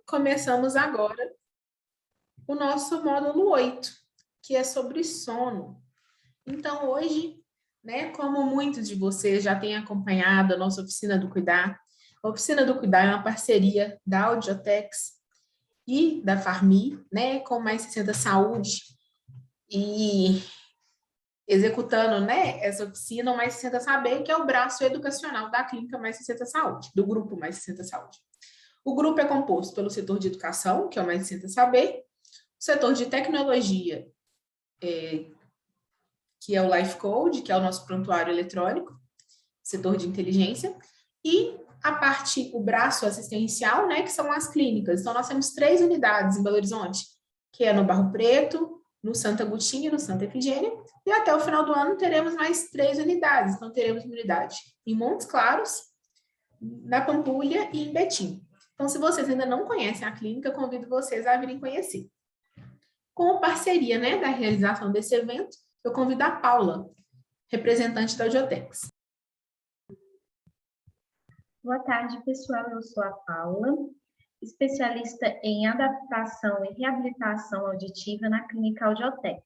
Começamos agora o nosso módulo 8, que é sobre sono. Então, hoje, né, como muitos de vocês já têm acompanhado a nossa Oficina do Cuidar, a Oficina do Cuidar é uma parceria da Audiotex e da Farmi, né, com Mais 60 Saúde, e executando, né, essa oficina, o Mais 60 Saber, que é o braço educacional da Clínica Mais 60 Saúde, do Grupo Mais 60 Saúde. O grupo é composto pelo setor de educação, que é o Mais 60 Saber, o setor de tecnologia, que é o Life Code, que é o nosso prontuário eletrônico, setor de inteligência, e a parte, o braço assistencial, né, que são as clínicas. Então, nós temos 3 unidades em Belo Horizonte, que é no Barro Preto, no Santa Agostinho e no Santa Efigênia, e até o final do ano teremos mais 3 unidades. Então, teremos uma unidade em Montes Claros, na Pampulha e em Betim. Então, se vocês ainda não conhecem a clínica, convido vocês a virem conhecer. Com parceria, né, da realização desse evento, eu convido a Paula, representante da Audiotex. Boa tarde, pessoal. Eu sou a Paula, especialista em adaptação e reabilitação auditiva na Clínica Audiotex.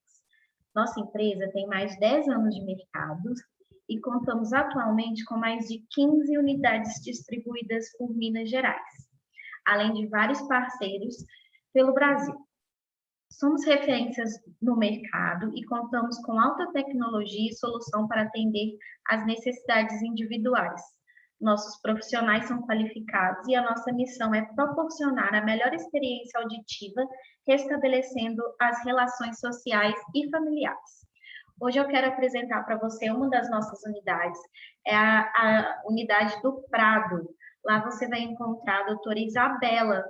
Nossa empresa tem mais de 10 anos de mercado e contamos atualmente com mais de 15 unidades distribuídas por Minas Gerais, além de vários parceiros pelo Brasil. Somos referências no mercado e contamos com alta tecnologia e solução para atender às necessidades individuais. Nossos profissionais são qualificados e a nossa missão é proporcionar a melhor experiência auditiva, restabelecendo as relações sociais e familiares. Hoje eu quero apresentar para você uma das nossas unidades, é a unidade do Prado. Lá você vai encontrar a doutora Isabela.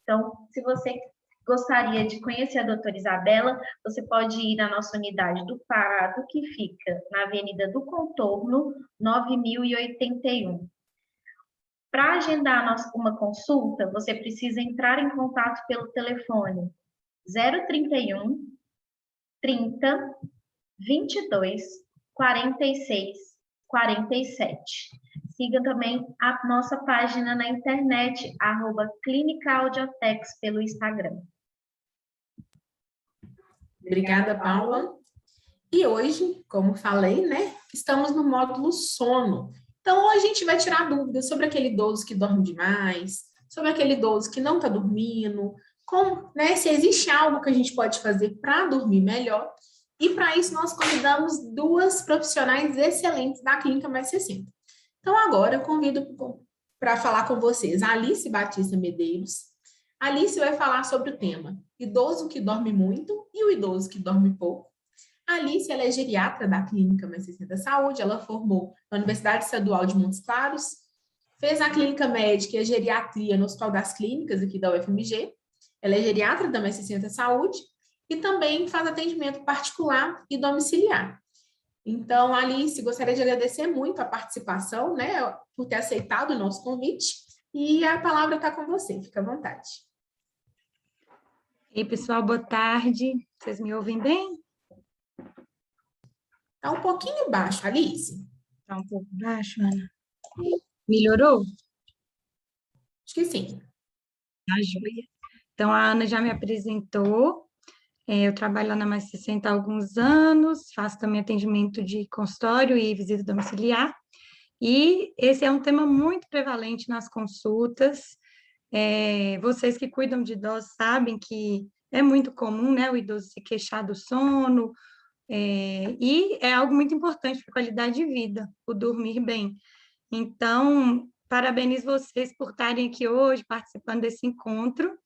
Então, se você gostaria de conhecer a doutora Isabela, você pode ir na nossa unidade do Prado, que fica na Avenida do Contorno, 9081. Para agendar uma consulta, você precisa entrar em contato pelo telefone 031 30 22 46 47. Siga também a nossa página na internet, @Clínica Audiotex, pelo Instagram. Obrigada, Paula. E hoje, como falei, né, estamos no módulo sono. Então, hoje a gente vai tirar dúvidas sobre aquele idoso que dorme demais, sobre aquele idoso que não está dormindo, né, se existe algo que a gente pode fazer para dormir melhor. E para isso nós convidamos 2 profissionais excelentes da Clínica Mais 60. Então, agora eu convido para falar com vocês a Alice Batista Medeiros. A Alice vai falar sobre o tema idoso que dorme muito e o idoso que dorme pouco. A Alice, ela é geriatra da Clínica Mais 60 Saúde, ela formou na Universidade Estadual de Montes Claros, fez a clínica médica e a geriatria no Hospital das Clínicas, aqui da UFMG. Ela é geriatra da Mais 60 Saúde e também faz atendimento particular e domiciliar. Então, Alice, gostaria de agradecer muito a participação, né, por ter aceitado o nosso convite, e a palavra está com você, fica à vontade. Ei, pessoal, boa tarde. Vocês me ouvem bem? Está um pouquinho baixo, Alice. Está um pouco baixo, Ana. Melhorou? Acho que sim. Tá joia. Então, a Ana já me apresentou. Eu trabalho lá na Mais 60 há alguns anos, faço também atendimento de consultório e visita domiciliar. E esse é um tema muito prevalente nas consultas. Vocês que cuidam de idosos sabem que é muito comum, né, o idoso se queixar do sono, e é algo muito importante para a qualidade de vida, o dormir bem. Então, parabenizo vocês por estarem aqui hoje, participando desse encontro.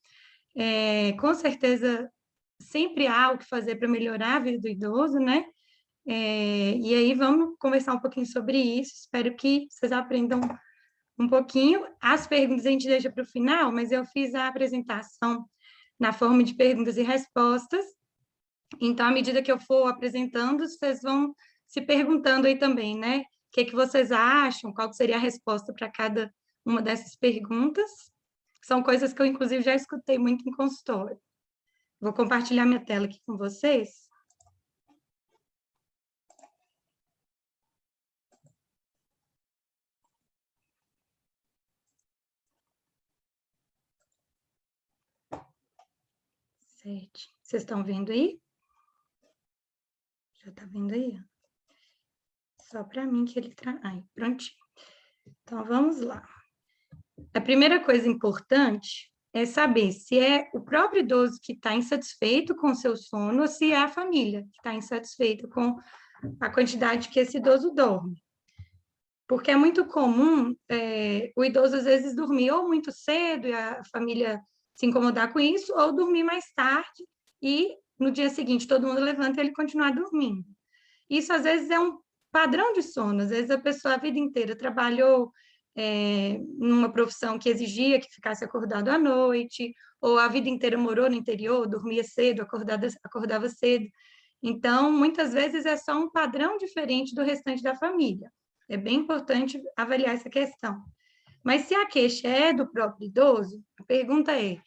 Com certeza, sempre há o que fazer para melhorar a vida do idoso, né? E aí vamos conversar um pouquinho sobre isso. Espero que vocês aprendam um pouquinho. As perguntas a gente deixa para o final, mas eu fiz a apresentação na forma de perguntas e respostas. Então, à medida que eu for apresentando, vocês vão se perguntando aí também, né? O que vocês acham? Qual seria a resposta para cada uma dessas perguntas? São coisas que eu, inclusive, já escutei muito em consultório. Vou compartilhar minha tela aqui com vocês. 7. Vocês estão vendo aí? Já está vendo aí? Só para mim que ele traz. Aí, prontinho. Então, vamos lá. A primeira coisa importante é saber se é o próprio idoso que está insatisfeito com o seu sono ou se é a família que está insatisfeita com a quantidade que esse idoso dorme. Porque é muito comum o idoso, às vezes, dormir ou muito cedo e a família se incomodar com isso, ou dormir mais tarde e, no dia seguinte, todo mundo levanta e ele continuar dormindo. Isso, às vezes, é um padrão de sono. Às vezes, a pessoa a vida inteira trabalhou numa profissão que exigia que ficasse acordado à noite, ou a vida inteira morou no interior, dormia cedo, acordava cedo. Então, muitas vezes, é só um padrão diferente do restante da família. É bem importante avaliar essa questão. Mas se a queixa é do próprio idoso, a pergunta é,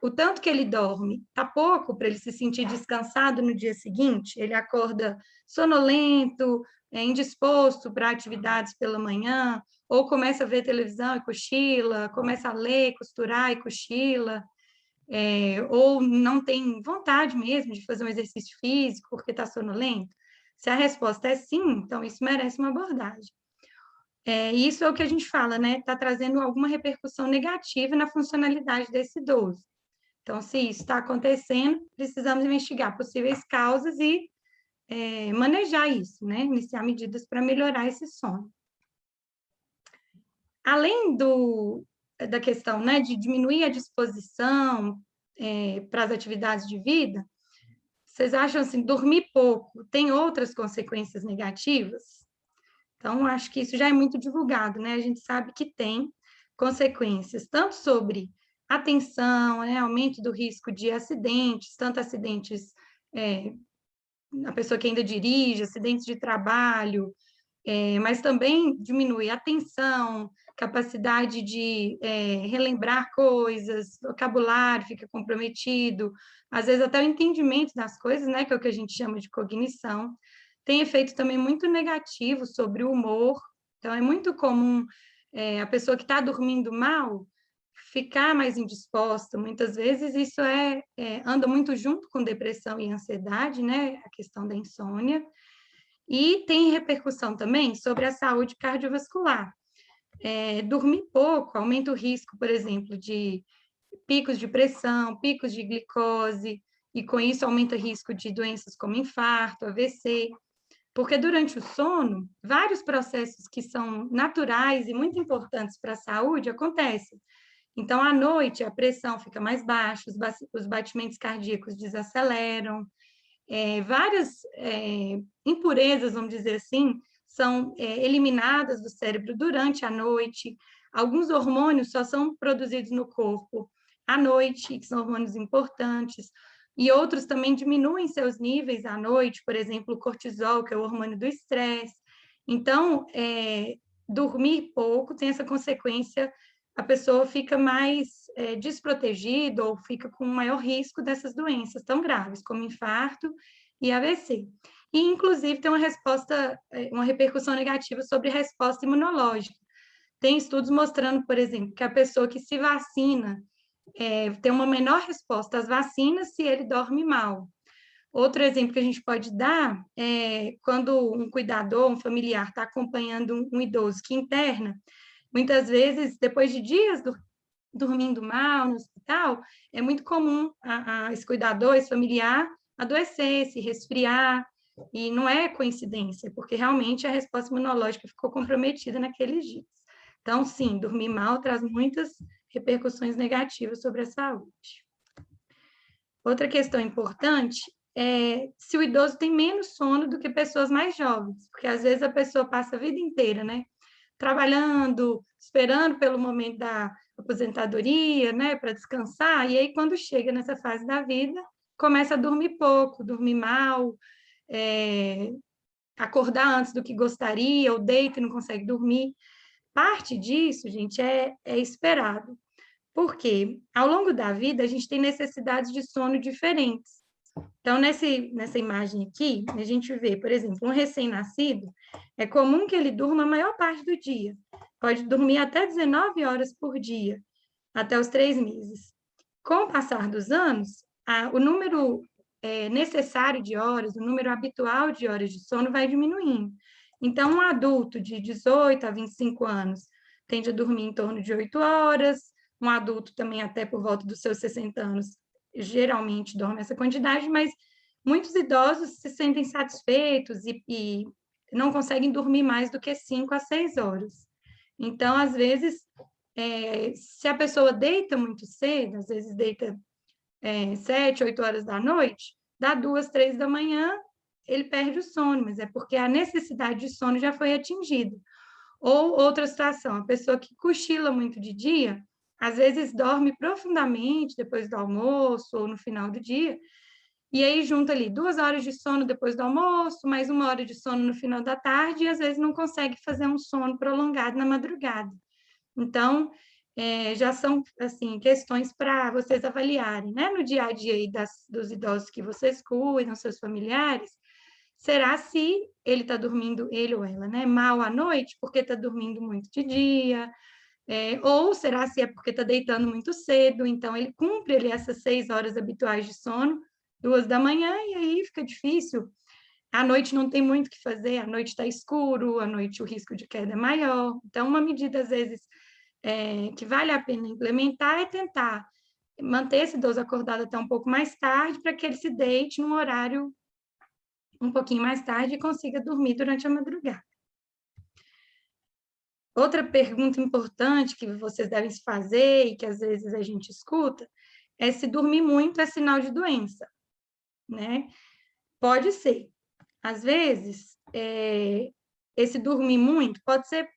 o tanto que ele dorme está pouco para ele se sentir descansado no dia seguinte? Ele acorda sonolento, indisposto para atividades pela manhã, ou começa a ver televisão e cochila, começa a ler, costurar e cochila, ou não tem vontade mesmo de fazer um exercício físico porque está sonolento? Se a resposta é sim, então isso merece uma abordagem. Isso é o que a gente fala, né? Está trazendo alguma repercussão negativa na funcionalidade desse idoso. Então, se isso está acontecendo, precisamos investigar possíveis causas e manejar isso, né? Iniciar medidas para melhorar esse sono. Além da questão, né, de diminuir a disposição para as atividades de vida, vocês acham assim, dormir pouco tem outras consequências negativas? Então, acho que isso já é muito divulgado, né? A gente sabe que tem consequências, tanto sobre atenção, né? Aumento do risco de acidentes, tanto acidentes, a pessoa que ainda dirige, acidentes de trabalho, mas também diminui a atenção, capacidade de relembrar coisas, vocabulário fica comprometido, às vezes até o entendimento das coisas, né? Que é o que a gente chama de cognição. Tem efeito também muito negativo sobre o humor. Então, é muito comum a pessoa que está dormindo mal ficar mais indisposta. Muitas vezes isso anda muito junto com depressão e ansiedade, né? A questão da insônia. E tem repercussão também sobre a saúde cardiovascular. Dormir pouco aumenta o risco, por exemplo, de picos de pressão, picos de glicose, e com isso aumenta o risco de doenças como infarto, AVC. Porque durante o sono, vários processos que são naturais e muito importantes para a saúde acontecem. Então, à noite, a pressão fica mais baixa, os batimentos cardíacos desaceleram, várias impurezas, vamos dizer assim, são eliminadas do cérebro durante a noite. Alguns hormônios só são produzidos no corpo à noite, que são hormônios importantes, e outros também diminuem seus níveis à noite, por exemplo, o cortisol, que é o hormônio do estresse. Então, dormir pouco tem essa consequência, a pessoa fica mais desprotegida ou fica com maior risco dessas doenças tão graves, como infarto e AVC. E, inclusive, tem uma repercussão negativa sobre a resposta imunológica. Tem estudos mostrando, por exemplo, que a pessoa que se vacina tem uma menor resposta às vacinas se ele dorme mal. Outro exemplo que a gente pode dar é quando um cuidador, um familiar, está acompanhando um idoso que interna, muitas vezes, depois de dias dormindo mal no hospital, é muito comum esse cuidador, esse familiar, adoecer, se resfriar, e não é coincidência, porque realmente a resposta imunológica ficou comprometida naqueles dias. Então, sim, dormir mal traz muitas repercussões negativas sobre a saúde. Outra questão importante é se o idoso tem menos sono do que pessoas mais jovens, porque às vezes a pessoa passa a vida inteira, né, trabalhando, esperando pelo momento da aposentadoria, né, para descansar, e aí quando chega nessa fase da vida, começa a dormir pouco, dormir mal, acordar antes do que gostaria, ou deita e não consegue dormir. Parte disso, gente, é esperado. Porque, ao longo da vida, a gente tem necessidades de sono diferentes. Então, nessa imagem aqui, a gente vê, por exemplo, um recém-nascido, é comum que ele durma a maior parte do dia. Pode dormir até 19 horas por dia, até os 3 meses. Com o passar dos anos, o número necessário de horas, o número habitual de horas de sono vai diminuindo. Então, um adulto de 18 a 25 anos tende a dormir em torno de 8 horas, um adulto também até por volta dos seus 60 anos geralmente dorme essa quantidade, mas muitos idosos se sentem satisfeitos e não conseguem dormir mais do que 5 a 6 horas. Então, às vezes, se a pessoa deita muito cedo, às vezes deita 7, 8 horas da noite, dá 2, 3 da manhã, ele perde o sono, mas é porque a necessidade de sono já foi atingida. Ou outra situação, a pessoa que cochila muito de dia, às vezes dorme profundamente depois do almoço ou no final do dia, e aí junta ali 2 horas de sono depois do almoço, mais 1 hora de sono no final da tarde, e às vezes não consegue fazer um sono prolongado na madrugada. Então, já são, assim, questões para vocês avaliarem, né? No dia a dia aí dos idosos que vocês cuidam, seus familiares, será se ele está dormindo, ele ou ela, né, mal à noite, porque está dormindo muito de dia, ou será se é porque está deitando muito cedo, então ele cumpre ali essas 6 horas habituais de sono, 2 da manhã, e aí fica difícil. À noite não tem muito o que fazer, à noite está escuro, à noite o risco de queda é maior. Então, uma medida, às vezes, que vale a pena implementar é tentar manter esse idoso acordado até um pouco mais tarde, para que ele se deite num horário um pouquinho mais tarde e consiga dormir durante a madrugada. Outra pergunta importante que vocês devem se fazer e que às vezes a gente escuta é se dormir muito é sinal de doença, né? Pode ser. Às vezes, esse dormir muito pode ser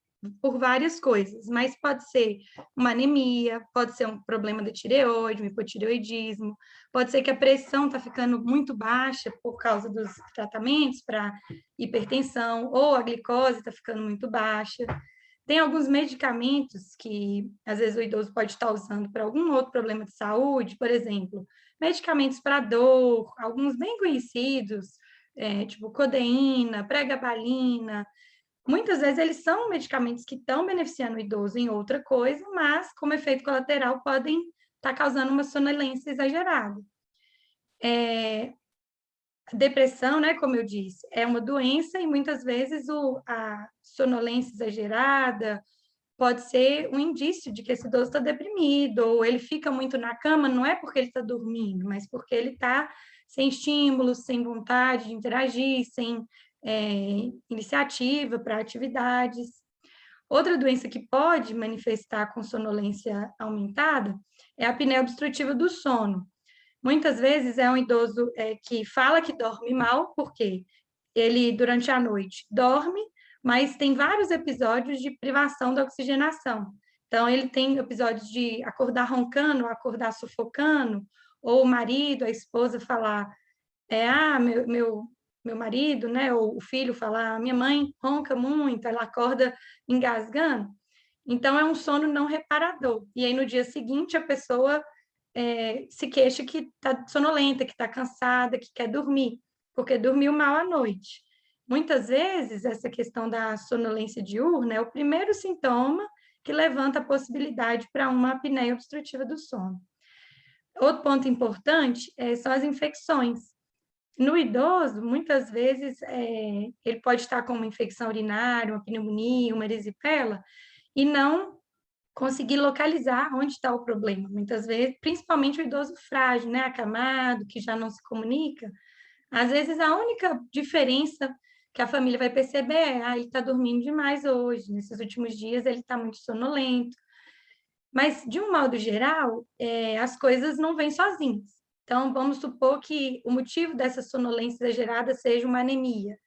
por várias coisas, mas pode ser uma anemia, pode ser um problema da tireoide, um hipotireoidismo, pode ser que a pressão está ficando muito baixa por causa dos tratamentos para hipertensão, ou a glicose está ficando muito baixa. Tem alguns medicamentos que, às vezes, o idoso pode estar usando para algum outro problema de saúde, por exemplo, medicamentos para dor, alguns bem conhecidos, tipo codeína, pregabalina. Muitas vezes eles são medicamentos que estão beneficiando o idoso em outra coisa, mas, como efeito colateral, podem estar causando uma sonolência exagerada. A depressão, né, como eu disse, é uma doença e muitas vezes a sonolência exagerada pode ser um indício de que esse idoso está deprimido, ou ele fica muito na cama, não é porque ele está dormindo, mas porque ele está sem estímulos, sem vontade de interagir, sem iniciativa para atividades. Outra doença que pode manifestar com sonolência aumentada é a apneia obstrutiva do sono. Muitas vezes é um idoso que fala que dorme mal, porque ele, durante a noite, dorme, mas tem vários episódios de privação da oxigenação. Então, ele tem episódios de acordar roncando, acordar sufocando, ou o marido, a esposa falar, meu marido, né, ou o filho falar, minha mãe ronca muito, ela acorda engasgando. Então, é um sono não reparador. E aí, no dia seguinte, a pessoa se queixa que está sonolenta, que está cansada, que quer dormir, porque dormiu mal à noite. Muitas vezes, essa questão da sonolência diurna é o primeiro sintoma que levanta a possibilidade para uma apneia obstrutiva do sono. Outro ponto importante são as infecções. No idoso, muitas vezes, ele pode estar com uma infecção urinária, uma pneumonia, uma erisipela, e não conseguir localizar onde está o problema. Muitas vezes, principalmente o idoso frágil, né, acamado, que já não se comunica, às vezes a única diferença que a família vai perceber é, ele está dormindo demais hoje, nesses últimos dias ele está muito sonolento. Mas, de um modo geral, as coisas não vêm sozinhas. Então, vamos supor que o motivo dessa sonolência exagerada seja uma anemia.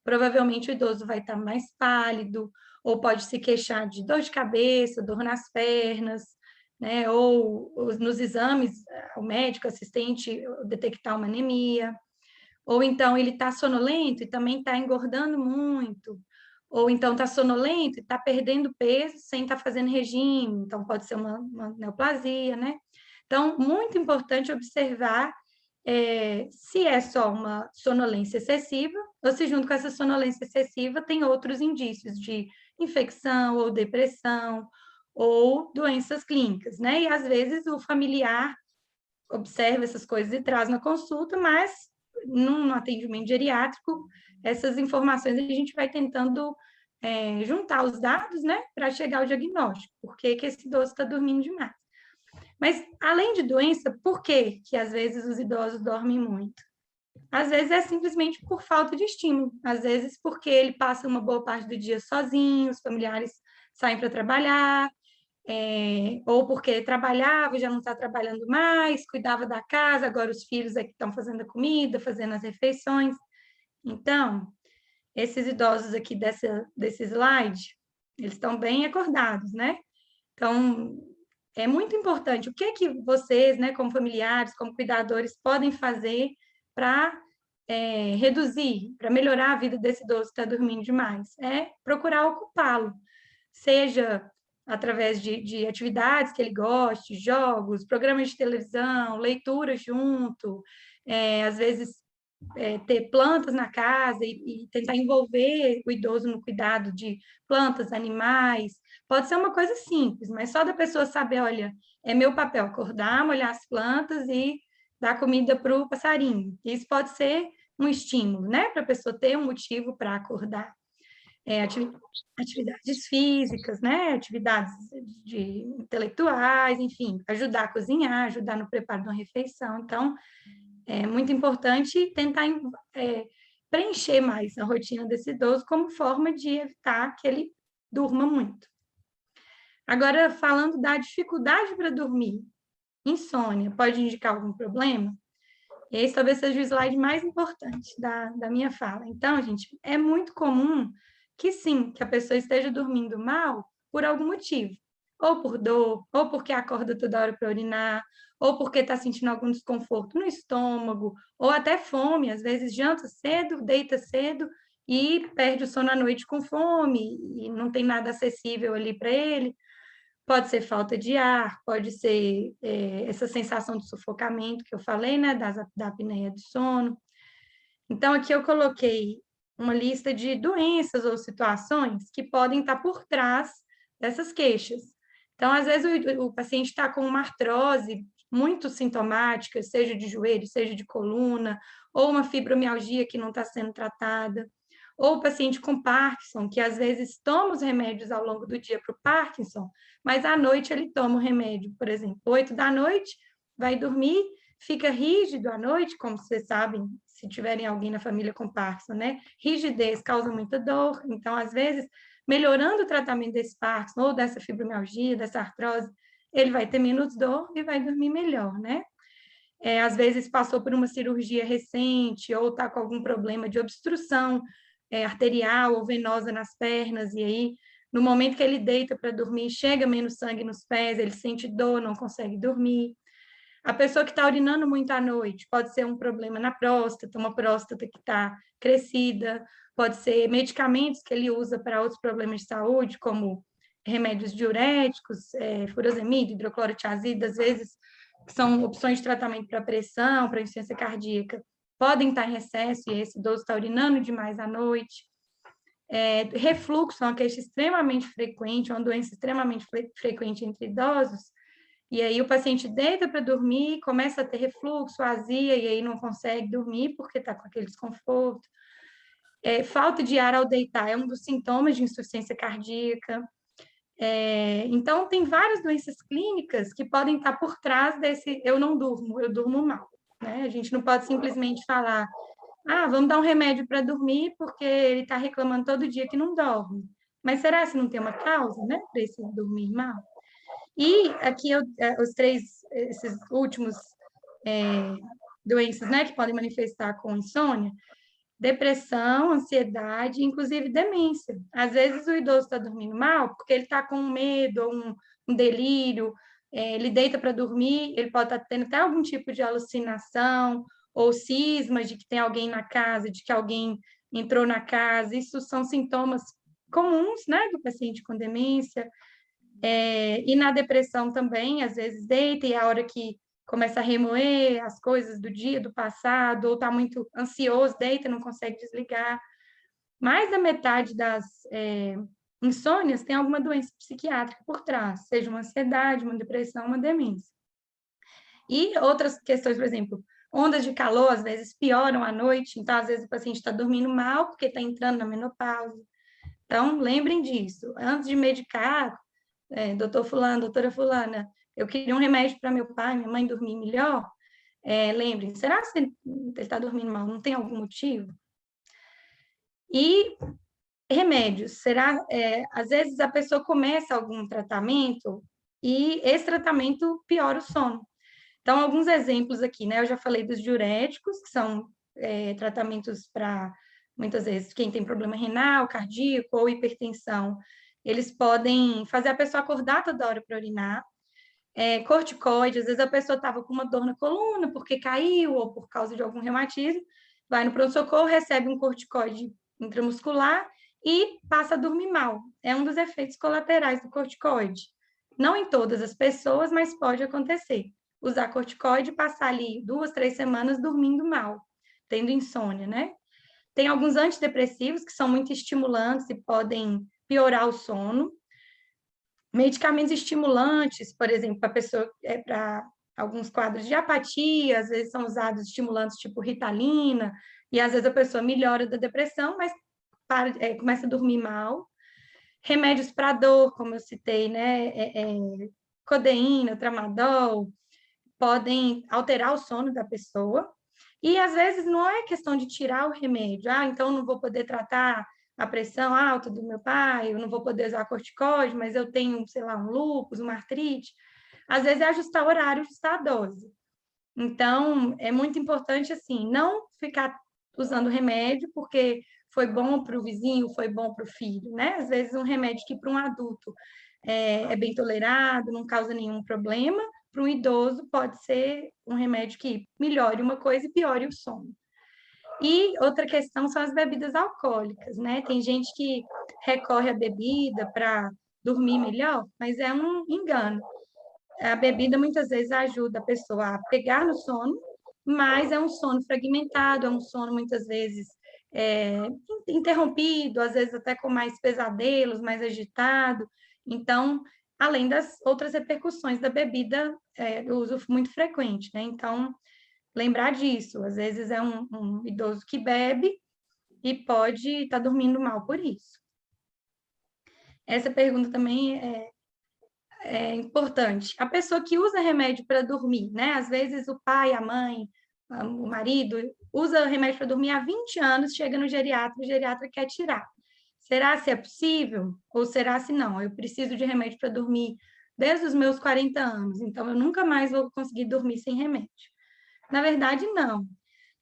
Provavelmente o idoso vai estar mais pálido, ou pode se queixar de dor de cabeça, dor nas pernas, né? Ou nos exames, o médico assistente detectar uma anemia. Ou então ele está sonolento e também está engordando muito. Ou então está sonolento e está perdendo peso sem estar fazendo regime. Então pode ser uma neoplasia, né? Então, muito importante observar se é só uma sonolência excessiva, ou se junto com essa sonolência excessiva tem outros indícios de infecção ou depressão ou doenças clínicas, né? E às vezes o familiar observa essas coisas e traz na consulta, mas no atendimento geriátrico, essas informações a gente vai tentando juntar os dados, né, para chegar ao diagnóstico, por que esse idoso está dormindo demais. Mas, além de doença, por que às vezes os idosos dormem muito? Às vezes é simplesmente por falta de estímulo, às vezes porque ele passa uma boa parte do dia sozinho, os familiares saem para trabalhar, ou porque ele trabalhava, já não está trabalhando mais, cuidava da casa, agora os filhos é que estão fazendo a comida, fazendo as refeições. Então, esses idosos aqui desse slide, eles estão bem acordados, né? Então, é muito importante. O que vocês, né, como familiares, como cuidadores, podem fazer para reduzir, para melhorar a vida desse idoso que está dormindo demais? É procurar ocupá-lo, seja através de atividades que ele goste, jogos, programas de televisão, leitura junto, às vezes ter plantas na casa e tentar envolver o idoso no cuidado de plantas, animais. Pode ser uma coisa simples, mas só da pessoa saber, olha, é meu papel acordar, molhar as plantas e dar comida para o passarinho. Isso pode ser um estímulo, né, para a pessoa ter um motivo para acordar. Atividades físicas, né, atividades intelectuais, enfim, ajudar a cozinhar, ajudar no preparo de uma refeição. Então, é muito importante tentar preencher mais a rotina desse idoso como forma de evitar que ele durma muito. Agora, falando da dificuldade para dormir, insônia, pode indicar algum problema? Esse talvez seja o slide mais importante da minha fala. Então, gente, é muito comum que sim, que a pessoa esteja dormindo mal por algum motivo. Ou por dor, ou porque acorda toda hora para urinar, ou porque está sentindo algum desconforto no estômago, ou até fome, às vezes janta cedo, deita cedo e perde o sono à noite com fome, e não tem nada acessível ali para ele. Pode ser falta de ar, pode ser essa sensação de sufocamento que eu falei, né, da apneia do sono. Então, aqui eu coloquei uma lista de doenças ou situações que podem estar por trás dessas queixas. Então, às vezes, o paciente está com uma artrose muito sintomática, seja de joelho, seja de coluna, ou uma fibromialgia que não está sendo tratada, ou o paciente com Parkinson, que às vezes toma os remédios ao longo do dia para o Parkinson, mas à noite ele toma o remédio, por exemplo, 8 da noite, vai dormir, fica rígido à noite, como vocês sabem, se tiverem alguém na família com Parkinson, né? Rigidez causa muita dor, então, às vezes, melhorando o tratamento desse Parkinson ou dessa fibromialgia, dessa artrose, ele vai ter menos dor e vai dormir melhor, né? Às vezes passou por uma cirurgia recente ou está com algum problema de obstrução arterial ou venosa nas pernas, e aí, no momento que ele deita para dormir, chega menos sangue nos pés, ele sente dor, não consegue dormir. A pessoa que está urinando muito à noite pode ser um problema na próstata, uma próstata que está crescida, pode ser medicamentos que ele usa para outros problemas de saúde, como remédios diuréticos, furosemide, hidroclorotiazida, às vezes, que são opções de tratamento para pressão, para insuficiência cardíaca, podem estar em excesso e esse idoso está urinando demais à noite. Refluxo é uma queixa extremamente frequente, uma doença extremamente frequente entre idosos, e aí o paciente deita para dormir, começa a ter refluxo, azia, e aí não consegue dormir porque está com aquele desconforto. Falta de ar ao deitar é um dos sintomas de insuficiência cardíaca. Então, tem várias doenças clínicas que podem estar por trás desse eu não durmo, eu durmo mal. Né? A gente não pode simplesmente falar, vamos dar um remédio para dormir porque ele está reclamando todo dia que não dorme. Mas será que não tem uma causa, né, para esse dormir mal? E aqui esses últimos doenças, né, que podem manifestar com insônia, depressão, ansiedade, inclusive demência. Às vezes o idoso está dormindo mal porque ele está com medo, ou um delírio, ele deita para dormir, ele pode estar tendo até algum tipo de alucinação, ou cismas de que tem alguém na casa, de que alguém entrou na casa. Isso são sintomas comuns, né, do paciente com demência. E na depressão também, às vezes deita e a hora que começa a remoer as coisas do dia, do passado, ou está muito ansioso, deita, não consegue desligar. Mais da metade das insônias tem alguma doença psiquiátrica por trás, seja uma ansiedade, uma depressão, uma demência. E outras questões, por exemplo, ondas de calor, às vezes, pioram à noite, então, às vezes, o paciente está dormindo mal porque está entrando na menopausa. Então, lembrem disso. Antes de medicar, doutor fulano, doutora fulana, eu queria um remédio para meu pai, minha mãe dormir melhor. Lembrem, será que ele está dormindo mal? Não tem algum motivo? E remédios, será? Às vezes a pessoa começa algum tratamento e esse tratamento piora o sono. Então, alguns exemplos aqui, né? Eu já falei dos diuréticos, que são tratamentos para, muitas vezes, quem tem problema renal, cardíaco ou hipertensão, eles podem fazer a pessoa acordar toda hora para urinar. Corticoide, às vezes a pessoa estava com uma dor na coluna porque caiu ou por causa de algum reumatismo, vai no pronto-socorro, recebe um corticoide intramuscular e passa a dormir mal. É um dos efeitos colaterais do corticoide. Não em todas as pessoas, mas pode acontecer. Usar corticoide e passar ali 2, 3 semanas dormindo mal, tendo insônia, né? Tem alguns antidepressivos que são muito estimulantes e podem piorar o sono. Medicamentos estimulantes, por exemplo, para alguns quadros de apatia, às vezes são usados estimulantes tipo Ritalina, e às vezes a pessoa melhora da depressão, mas começa a dormir mal. Remédios para dor, como eu citei, né? Codeína, tramadol, podem alterar o sono da pessoa. E às vezes não é questão de tirar o remédio, então não vou poder tratar a pressão alta do meu pai, eu não vou poder usar corticoide, mas eu tenho, sei lá, um lúpus, uma artrite. Às vezes é ajustar o horário, ajustar a dose. Então, é muito importante, assim, não ficar usando remédio porque foi bom para o vizinho, foi bom para o filho, né? Às vezes um remédio que para um adulto é bem tolerado, não causa nenhum problema, para um idoso pode ser um remédio que melhore uma coisa e piore o sono. E outra questão são as bebidas alcoólicas, né? Tem gente que recorre à bebida para dormir melhor, mas é um engano. A bebida muitas vezes ajuda a pessoa a pegar no sono, mas é um sono fragmentado, é um sono muitas vezes interrompido, às vezes até com mais pesadelos, mais agitado. Então, além das outras repercussões da bebida, do uso muito frequente, né? Então, lembrar disso, às vezes é um idoso que bebe e pode estar dormindo mal por isso. Essa pergunta também é importante. A pessoa que usa remédio para dormir, né? Às vezes o pai, a mãe, o marido usa remédio para dormir há 20 anos, chega no geriatra, o geriatra quer tirar. Será se é possível? Ou será se não? Eu preciso de remédio para dormir desde os meus 40 anos, então eu nunca mais vou conseguir dormir sem remédio. Na verdade, não.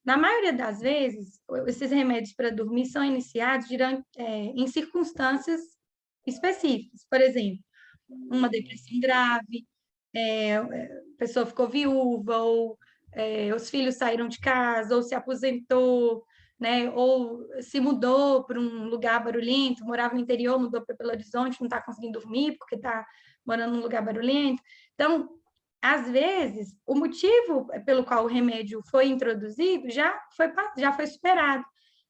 Na maioria das vezes, esses remédios para dormir são iniciados em circunstâncias específicas. Por exemplo, uma depressão grave, a pessoa ficou viúva, ou os filhos saíram de casa, ou se aposentou, né? Ou se mudou para um lugar barulhento, morava no interior, mudou para Belo Horizonte, não está conseguindo dormir porque está morando num lugar barulhento. Então, às vezes, o motivo pelo qual o remédio foi introduzido já foi superado.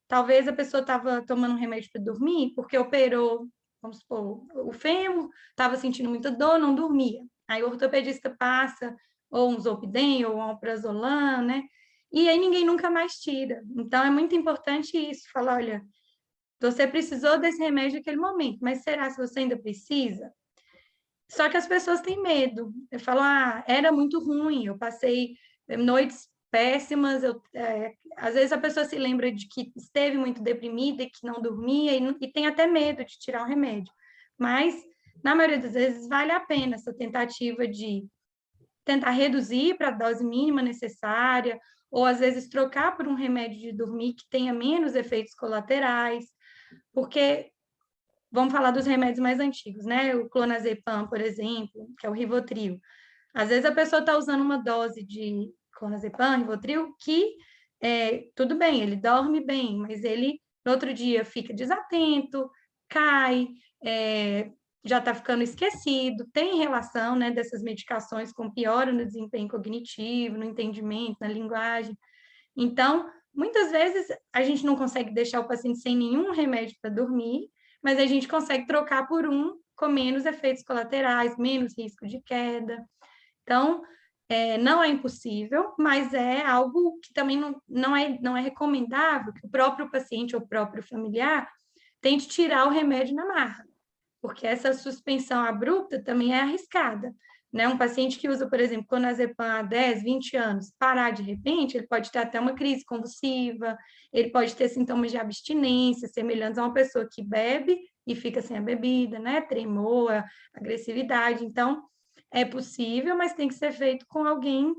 Talvez a pessoa estava tomando um remédio para dormir porque operou, vamos supor, o fêmur, estava sentindo muita dor, não dormia. Aí o ortopedista passa ou um Zolpidem ou um alprazolam, né? E aí ninguém nunca mais tira. Então, é muito importante isso, falar, olha, você precisou desse remédio naquele momento, mas será que você ainda precisa? Só que as pessoas têm medo. Eu falo, era muito ruim, eu passei noites péssimas, às vezes a pessoa se lembra de que esteve muito deprimida e que não dormia e tem até medo de tirar o remédio. Mas, na maioria das vezes, vale a pena essa tentativa de tentar reduzir para a dose mínima necessária, ou às vezes trocar por um remédio de dormir que tenha menos efeitos colaterais, porque vamos falar dos remédios mais antigos, né? O clonazepam, por exemplo, que é o Rivotril. Às vezes a pessoa está usando uma dose de clonazepam, Rivotril, que tudo bem, ele dorme bem, mas ele no outro dia fica desatento, cai, já está ficando esquecido, tem relação, né, dessas medicações com piora no desempenho cognitivo, no entendimento, na linguagem. Então, muitas vezes a gente não consegue deixar o paciente sem nenhum remédio para dormir, mas a gente consegue trocar por um com menos efeitos colaterais, menos risco de queda. Então, Não é impossível, mas é algo que também não é recomendável que o próprio paciente ou o próprio familiar tente tirar o remédio na marra, porque essa suspensão abrupta também é arriscada, né? Um paciente que usa, por exemplo, clonazepam há 10, 20 anos, parar de repente, ele pode ter até uma crise convulsiva, ele pode ter sintomas de abstinência, semelhantes a uma pessoa que bebe e fica sem a bebida, né? Tremor, agressividade. Então, é possível, mas tem que ser feito com alguém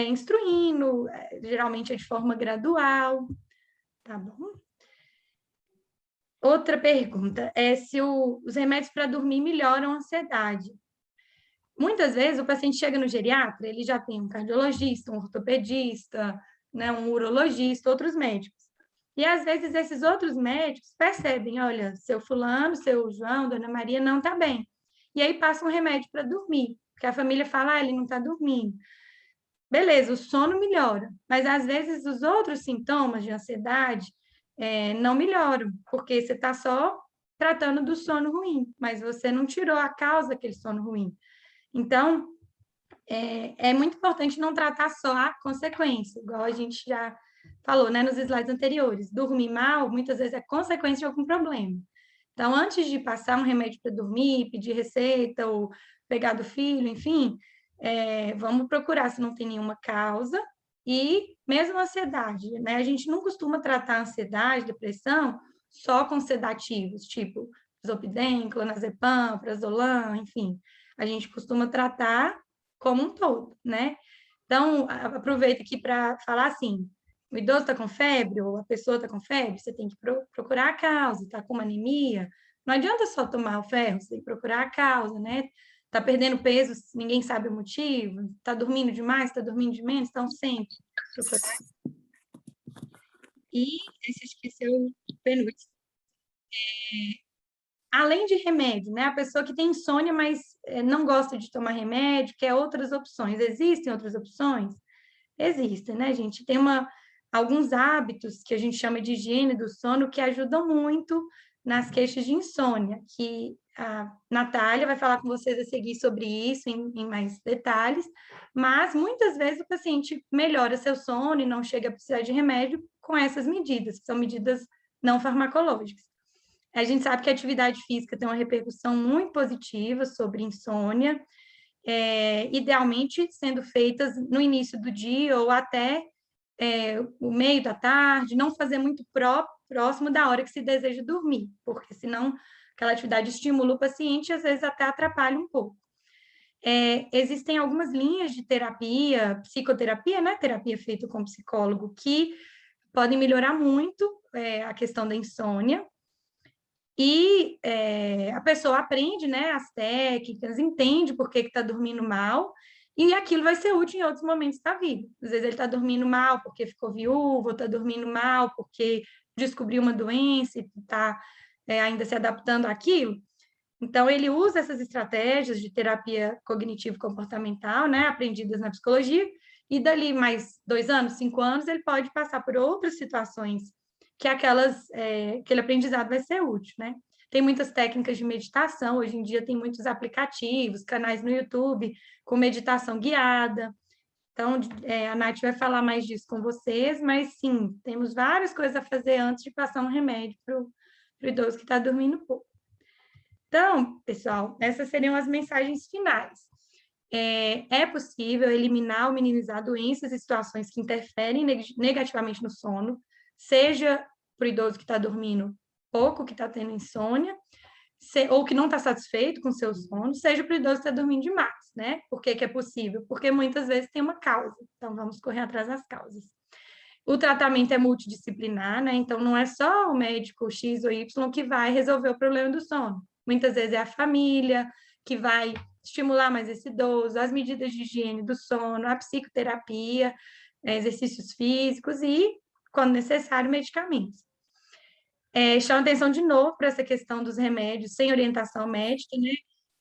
instruindo, geralmente é de forma gradual, tá bom? Outra pergunta é se os remédios para dormir melhoram a ansiedade. Muitas vezes o paciente chega no geriatra, ele já tem um cardiologista, um ortopedista, né, um urologista, outros médicos. E às vezes esses outros médicos percebem, olha, seu fulano, seu João, dona Maria não está bem. E aí passa um remédio para dormir, porque a família fala, ele não está dormindo. Beleza, o sono melhora, mas às vezes os outros sintomas de ansiedade não melhoram, porque você está só tratando do sono ruim, mas você não tirou a causa daquele sono ruim. Então, é muito importante não tratar só a consequência, igual a gente já falou, né, nos slides anteriores. Dormir mal, muitas vezes, é consequência de algum problema. Então, antes de passar um remédio para dormir, pedir receita ou pegar do filho, enfim, vamos procurar se não tem nenhuma causa. E mesmo a ansiedade, né? A gente não costuma tratar a ansiedade, depressão, só com sedativos, tipo Zolpidem, clonazepam, prazolam, enfim. A gente costuma tratar como um todo, né? Então, aproveito aqui para falar assim, o idoso está com febre, ou a pessoa está com febre, você tem que procurar a causa, está com uma anemia, não adianta só tomar o ferro, você tem que procurar a causa, né? Está perdendo peso, ninguém sabe o motivo, está dormindo demais, está dormindo de menos, então sempre procurar. E esse acho que esse é o penúltimo. Além de remédio, né? A pessoa que tem insônia, mas não gosta de tomar remédio, quer outras opções. Existem outras opções? Existem, né, gente? Tem alguns hábitos que a gente chama de higiene do sono que ajudam muito nas queixas de insônia, que a Natália vai falar com vocês a seguir sobre isso em mais detalhes, mas muitas vezes o paciente melhora seu sono e não chega a precisar de remédio com essas medidas, que são medidas não farmacológicas. A gente sabe que a atividade física tem uma repercussão muito positiva sobre insônia, idealmente sendo feitas no início do dia ou até o meio da tarde, não fazer muito próximo da hora que se deseja dormir, porque senão aquela atividade estimula o paciente e às vezes até atrapalha um pouco. Existem algumas linhas de terapia, psicoterapia, né? Terapia feita com psicólogo, que podem melhorar muito a questão da insônia. E a pessoa aprende, né, as técnicas, entende por que está dormindo mal, e aquilo vai ser útil em outros momentos da vida. Às vezes ele está dormindo mal porque ficou viúvo, está dormindo mal porque descobriu uma doença e está ainda se adaptando àquilo. Então, ele usa essas estratégias de terapia cognitivo-comportamental, né, aprendidas na psicologia, e dali mais 2 anos, 5 anos, ele pode passar por outras situações que aquele aprendizado vai ser útil, né? Tem muitas técnicas de meditação, hoje em dia tem muitos aplicativos, canais no YouTube com meditação guiada. Então, a Nath vai falar mais disso com vocês, mas sim, temos várias coisas a fazer antes de passar um remédio para o idoso que está dormindo pouco. Então, pessoal, essas seriam as mensagens finais. É possível eliminar ou minimizar doenças e situações que interferem negativamente no sono, seja para o idoso que está dormindo pouco, que está tendo insônia, ou que não está satisfeito com seu sono, seja para o idoso que está dormindo demais, né? Por que é possível? Porque muitas vezes tem uma causa, então vamos correr atrás das causas. O tratamento é multidisciplinar, né? Então não é só o médico X ou Y que vai resolver o problema do sono. Muitas vezes é a família que vai estimular mais esse idoso, as medidas de higiene do sono, a psicoterapia, exercícios físicos e, quando necessário, medicamentos. Chamo atenção de novo para essa questão dos remédios sem orientação médica, né?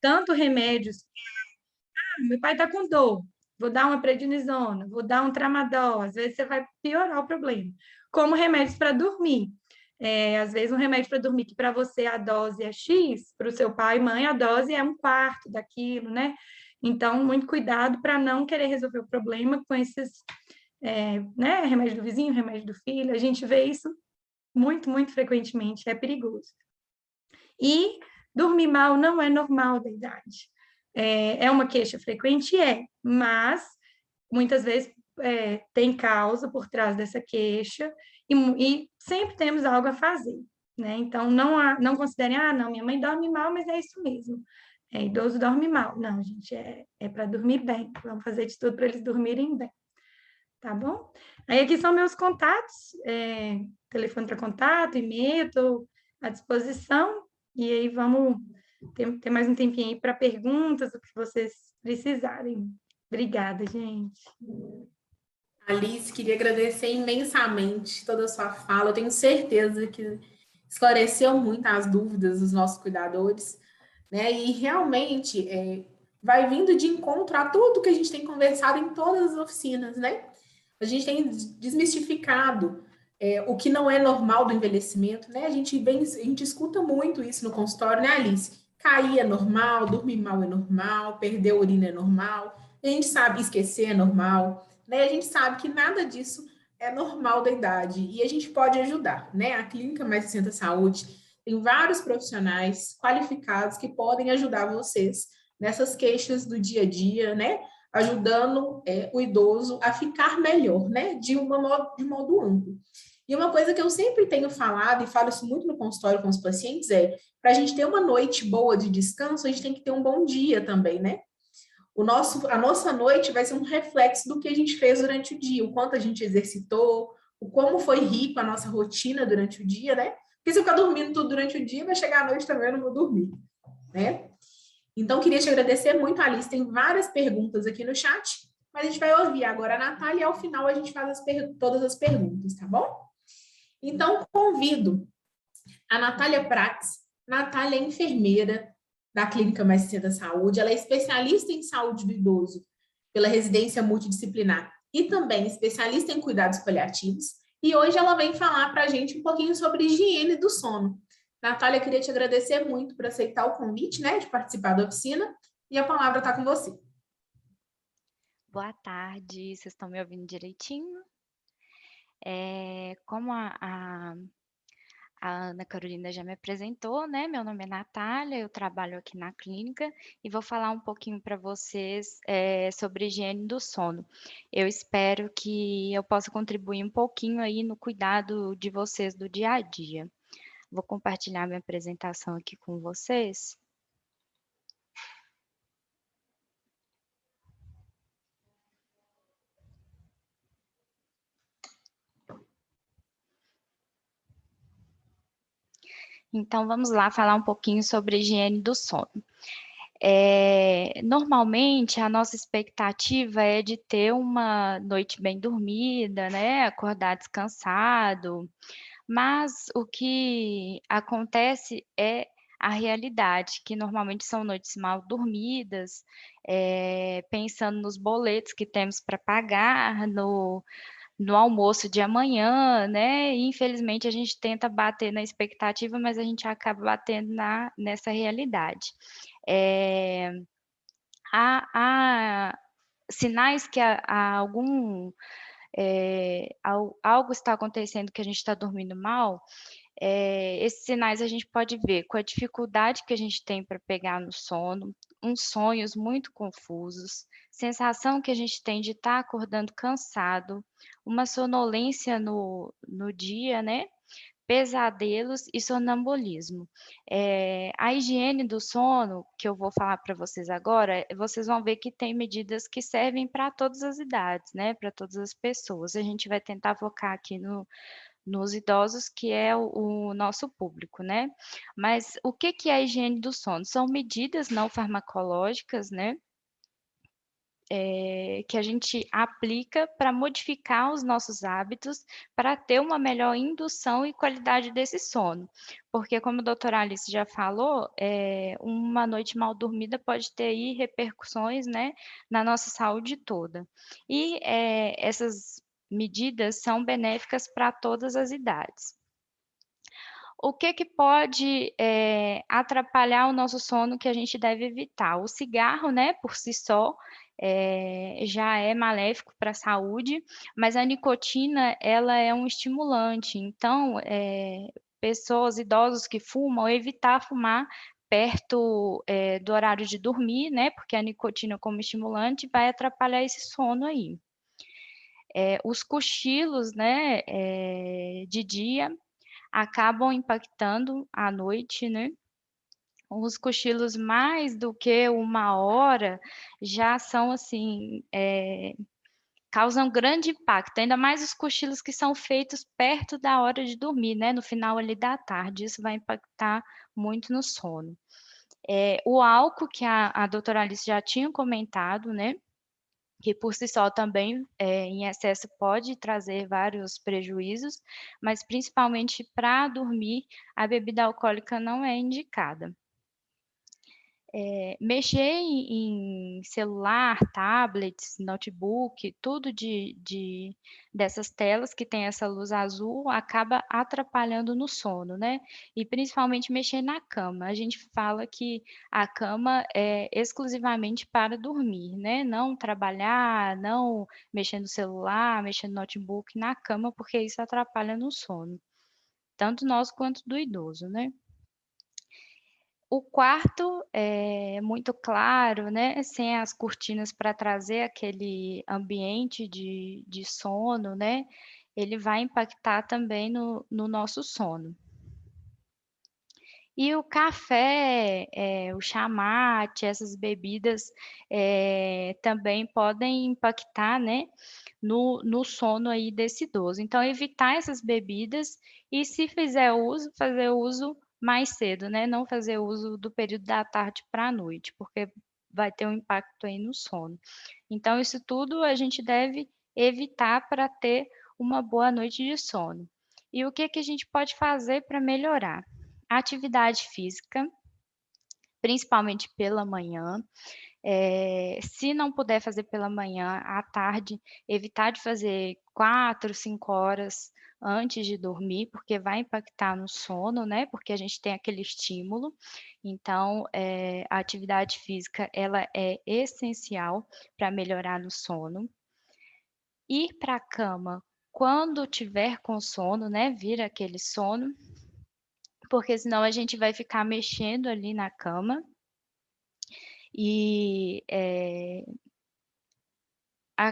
Tanto remédios, meu pai está com dor, vou dar uma prednisona, vou dar um tramadol, às vezes você vai piorar o problema, como remédios para dormir. Às vezes um remédio para dormir que para você a dose é X, para o seu pai e mãe a dose é 1/4 daquilo, né? Então, muito cuidado para não querer resolver o problema com esses, né, remédio do vizinho, remédio do filho. A gente vê isso muito, muito frequentemente, é perigoso. E dormir mal não é normal da idade. É uma queixa frequente? Mas muitas vezes tem causa por trás dessa queixa e sempre temos algo a fazer, né? Então, não considerem, não, minha mãe dorme mal, mas é isso mesmo. Idoso dorme mal. Não, gente, é para dormir bem. Vamos fazer de tudo para eles dormirem bem, tá bom? Aí aqui são meus contatos, telefone para contato, e-mail, estou à disposição. E aí vamos ter mais um tempinho aí para perguntas, o que vocês precisarem. Obrigada, gente. Alice, queria agradecer imensamente toda a sua fala. Eu tenho certeza que esclareceu muito as dúvidas dos nossos cuidadores, né? E realmente vai vindo de encontro a tudo que a gente tem conversado em todas as oficinas, né? A gente tem desmistificado o que não é normal do envelhecimento, né? A gente escuta muito isso no consultório, né, Alice? Cair é normal, dormir mal é normal, perder a urina é normal, a gente sabe esquecer é normal, né? A gente sabe que nada disso é normal da idade e a gente pode ajudar, né? A Clínica Mais 60 Saúde tem vários profissionais qualificados que podem ajudar vocês nessas queixas do dia a dia, né? Ajudando o idoso a ficar melhor, né? De modo amplo. E uma coisa que eu sempre tenho falado, e falo isso muito no consultório com os pacientes, para a gente ter uma noite boa de descanso, a gente tem que ter um bom dia também, né? A nossa noite vai ser um reflexo do que a gente fez durante o dia, o quanto a gente exercitou, o como foi rico a nossa rotina durante o dia, né? Porque se eu ficar dormindo tudo durante o dia, vai chegar à noite também, eu não vou dormir, né? Então, queria te agradecer muito, Alice. Tem várias perguntas aqui no chat, mas a gente vai ouvir agora a Natália e ao final a gente faz todas as perguntas, tá bom? Então, convido a Natália Prates. Natália é enfermeira da Clínica Mais 60 Saúde, ela é especialista em saúde do idoso pela residência multidisciplinar e também especialista em cuidados paliativos. E hoje ela vem falar para a gente um pouquinho sobre higiene do sono. Natália, queria te agradecer muito por aceitar o convite, né, de participar da oficina, e a palavra está com você. Boa tarde, vocês estão me ouvindo direitinho? Como a Ana Carolina já me apresentou, né? Meu nome é Natália, eu trabalho aqui na clínica e vou falar um pouquinho para vocês sobre higiene do sono. Eu espero que eu possa contribuir um pouquinho aí no cuidado de vocês do dia a dia. Vou compartilhar minha apresentação aqui com vocês. Então, vamos lá falar um pouquinho sobre a higiene do sono. Normalmente, a nossa expectativa é de ter uma noite bem dormida, né? Acordar descansado, mas o que acontece é a realidade, que normalmente são noites mal dormidas, pensando nos boletos que temos para pagar, no almoço de amanhã, né? E, infelizmente, a gente tenta bater na expectativa, mas a gente acaba batendo nessa realidade. Há sinais que algo está acontecendo que a gente está dormindo mal. Esses sinais a gente pode ver com a dificuldade que a gente tem para pegar no sono, uns sonhos muito confusos, sensação que a gente tem de estar acordando cansado, uma sonolência no dia, né? Pesadelos e sonambulismo. A higiene do sono, que eu vou falar para vocês agora, vocês vão ver que tem medidas que servem para todas as idades, né? Para todas as pessoas. A gente vai tentar focar aqui nos idosos, que é o nosso público, né? Mas o que é a higiene do sono? São medidas não farmacológicas, né? Que a gente aplica para modificar os nossos hábitos, para ter uma melhor indução e qualidade desse sono. Porque, como a doutora Alice já falou, uma noite mal dormida pode ter aí repercussões, né, na nossa saúde toda. E essas medidas são benéficas para todas as idades. O que que pode atrapalhar o nosso sono que a gente deve evitar? O cigarro, né, por si só, já é maléfico para a saúde, mas a nicotina, ela é um estimulante. Então, pessoas, idosos que fumam, evitar fumar perto do horário de dormir, né, porque a nicotina como estimulante vai atrapalhar esse sono aí. Os cochilos, né, de dia acabam impactando à noite, né. Os cochilos mais do que 1 hora já são, assim, causam grande impacto, ainda mais os cochilos que são feitos perto da hora de dormir, né, no final ali da tarde, isso vai impactar muito no sono. O álcool que a doutora Alice já tinha comentado, né, que por si só também, em excesso pode trazer vários prejuízos, mas principalmente para dormir, a bebida alcoólica não é indicada. Mexer em celular, tablets, notebook, tudo dessas telas que tem essa luz azul, acaba atrapalhando no sono, né, e principalmente mexer na cama. A gente fala que a cama é exclusivamente para dormir, né, não trabalhar, não mexer no celular, mexer no notebook na cama, porque isso atrapalha no sono, tanto nosso quanto do idoso, né. O quarto é muito claro, né, sem as cortinas para trazer aquele ambiente de sono, né, ele vai impactar também no nosso sono. E o café, o chá mate, essas bebidas, também podem impactar, né, no sono aí desse idoso. Então evitar essas bebidas e se fizer uso, fazer uso mais cedo, né, não fazer uso do período da tarde para a noite, porque vai ter um impacto aí no sono. Então isso tudo a gente deve evitar para ter uma boa noite de sono. E o que que a gente pode fazer para melhorar? Atividade física, principalmente pela manhã. Se não puder fazer pela manhã, à tarde, evitar de fazer 4, 5 horas antes de dormir, porque vai impactar no sono, né, porque a gente tem aquele estímulo. Então, a atividade física, ela é essencial para melhorar no sono. Ir para a cama quando tiver com sono, né, vir aquele sono, porque senão a gente vai ficar mexendo ali na cama e,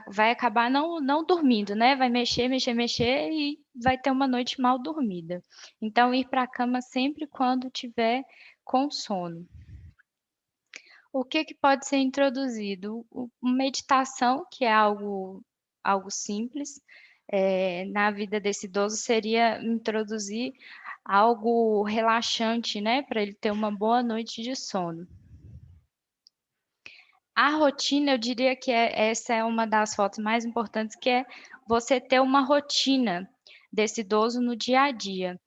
vai acabar não dormindo, né, vai mexer, mexer, mexer e vai ter uma noite mal dormida. Então ir para a cama sempre quando tiver com sono. O que que pode ser introduzido? Meditação, que é algo simples, na vida desse idoso, seria introduzir algo relaxante, né, para ele ter uma boa noite de sono. A rotina, eu diria que essa é uma das fotos mais importantes, que é você ter uma rotina desse idoso no dia a dia.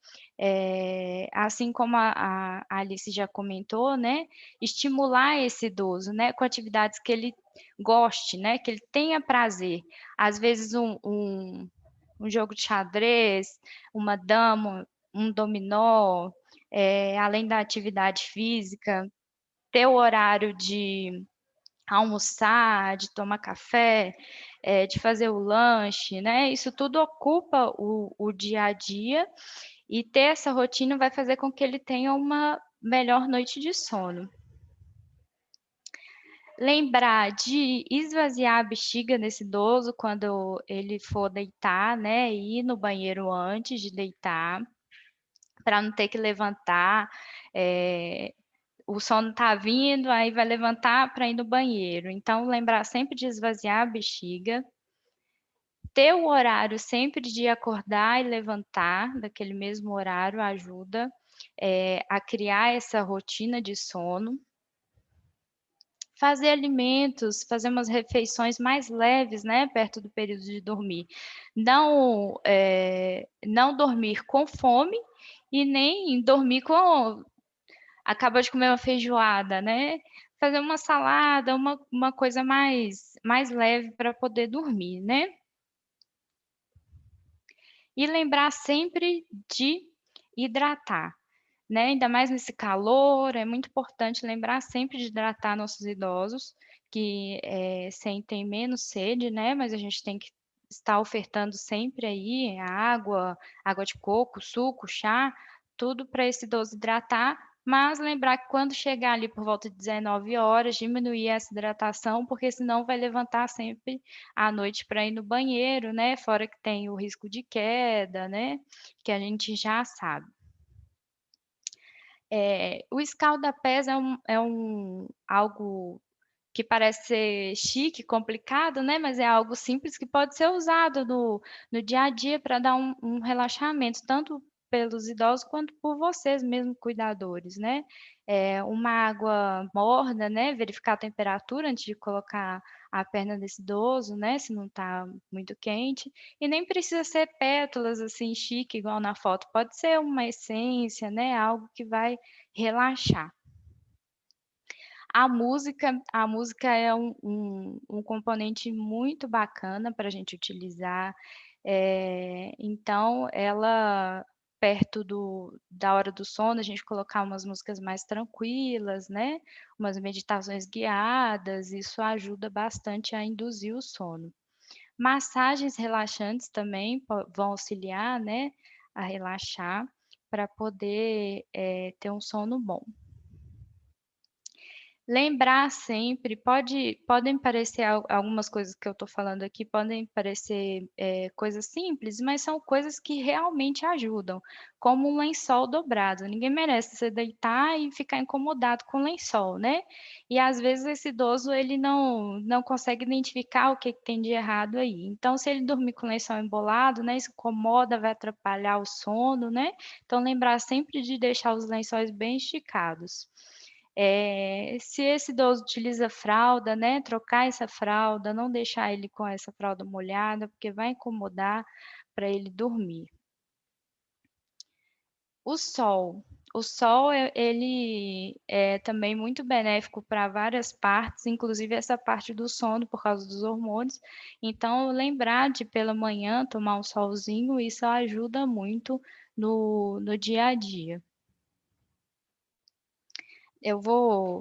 Assim como a Alice já comentou, né, estimular esse idoso, né, com atividades que ele goste, né, que ele tenha prazer. Às vezes um jogo de xadrez, uma dama, um dominó, além da atividade física, ter o horário de almoçar, de tomar café, de fazer o lanche, né, isso tudo ocupa o dia a dia, e ter essa rotina vai fazer com que ele tenha uma melhor noite de sono. Lembrar de esvaziar a bexiga desse idoso quando ele for deitar, né, ir no banheiro antes de deitar, para não ter que levantar, o sono tá vindo, aí vai levantar para ir no banheiro. Então lembrar sempre de esvaziar a bexiga. Ter o horário sempre de acordar e levantar, daquele mesmo horário, ajuda, a criar essa rotina de sono. Fazer alimentos, fazer umas refeições mais leves, né, perto do período de dormir. Não dormir com fome e nem dormir com acabou de comer uma feijoada, né, fazer uma salada, uma coisa mais leve para poder dormir, né. E lembrar sempre de hidratar, né? Ainda mais nesse calor, é muito importante lembrar sempre de hidratar nossos idosos, que sentem menos sede, né? Mas a gente tem que estar ofertando sempre aí água, água de coco, suco, chá, tudo para esse idoso hidratar, mas lembrar que quando chegar ali por volta de 19 horas, diminuir essa hidratação, porque senão vai levantar sempre à noite para ir no banheiro, né? Fora que tem o risco de queda, né? Que a gente já sabe. O escalda-pés é algo que parece ser chique, complicado, né? Mas é algo simples que pode ser usado no dia a dia para dar um relaxamento, tanto pelos idosos quanto por vocês mesmo, cuidadores, né? Uma água morna, né? Verificar a temperatura antes de colocar a perna desse idoso, né? Se não está muito quente. E nem precisa ser pétalas assim chique, igual na foto. Pode ser uma essência, né? Algo que vai relaxar. A música é um componente muito bacana para a gente utilizar. Então, ela, perto da hora do sono, a gente colocar umas músicas mais tranquilas, né? Umas meditações guiadas, isso ajuda bastante a induzir o sono. Massagens relaxantes também vão auxiliar, né, a relaxar para poder ter um sono bom. Lembrar sempre, podem parecer algumas coisas que eu estou falando aqui, podem parecer coisas simples, mas são coisas que realmente ajudam, como um lençol dobrado. Ninguém merece você deitar e ficar incomodado com o lençol, né? E às vezes esse idoso ele não consegue identificar o que tem de errado aí. Então, se ele dormir com o lençol embolado, né, isso incomoda, vai atrapalhar o sono, né? Então, lembrar sempre de deixar os lençóis bem esticados. Se esse idoso utiliza fralda, né, trocar essa fralda, não deixar ele com essa fralda molhada, porque vai incomodar para ele dormir. O sol. O sol, ele é também muito benéfico para várias partes, inclusive essa parte do sono, por causa dos hormônios. Então, lembrar de pela manhã tomar um solzinho, isso ajuda muito no dia a dia. Eu vou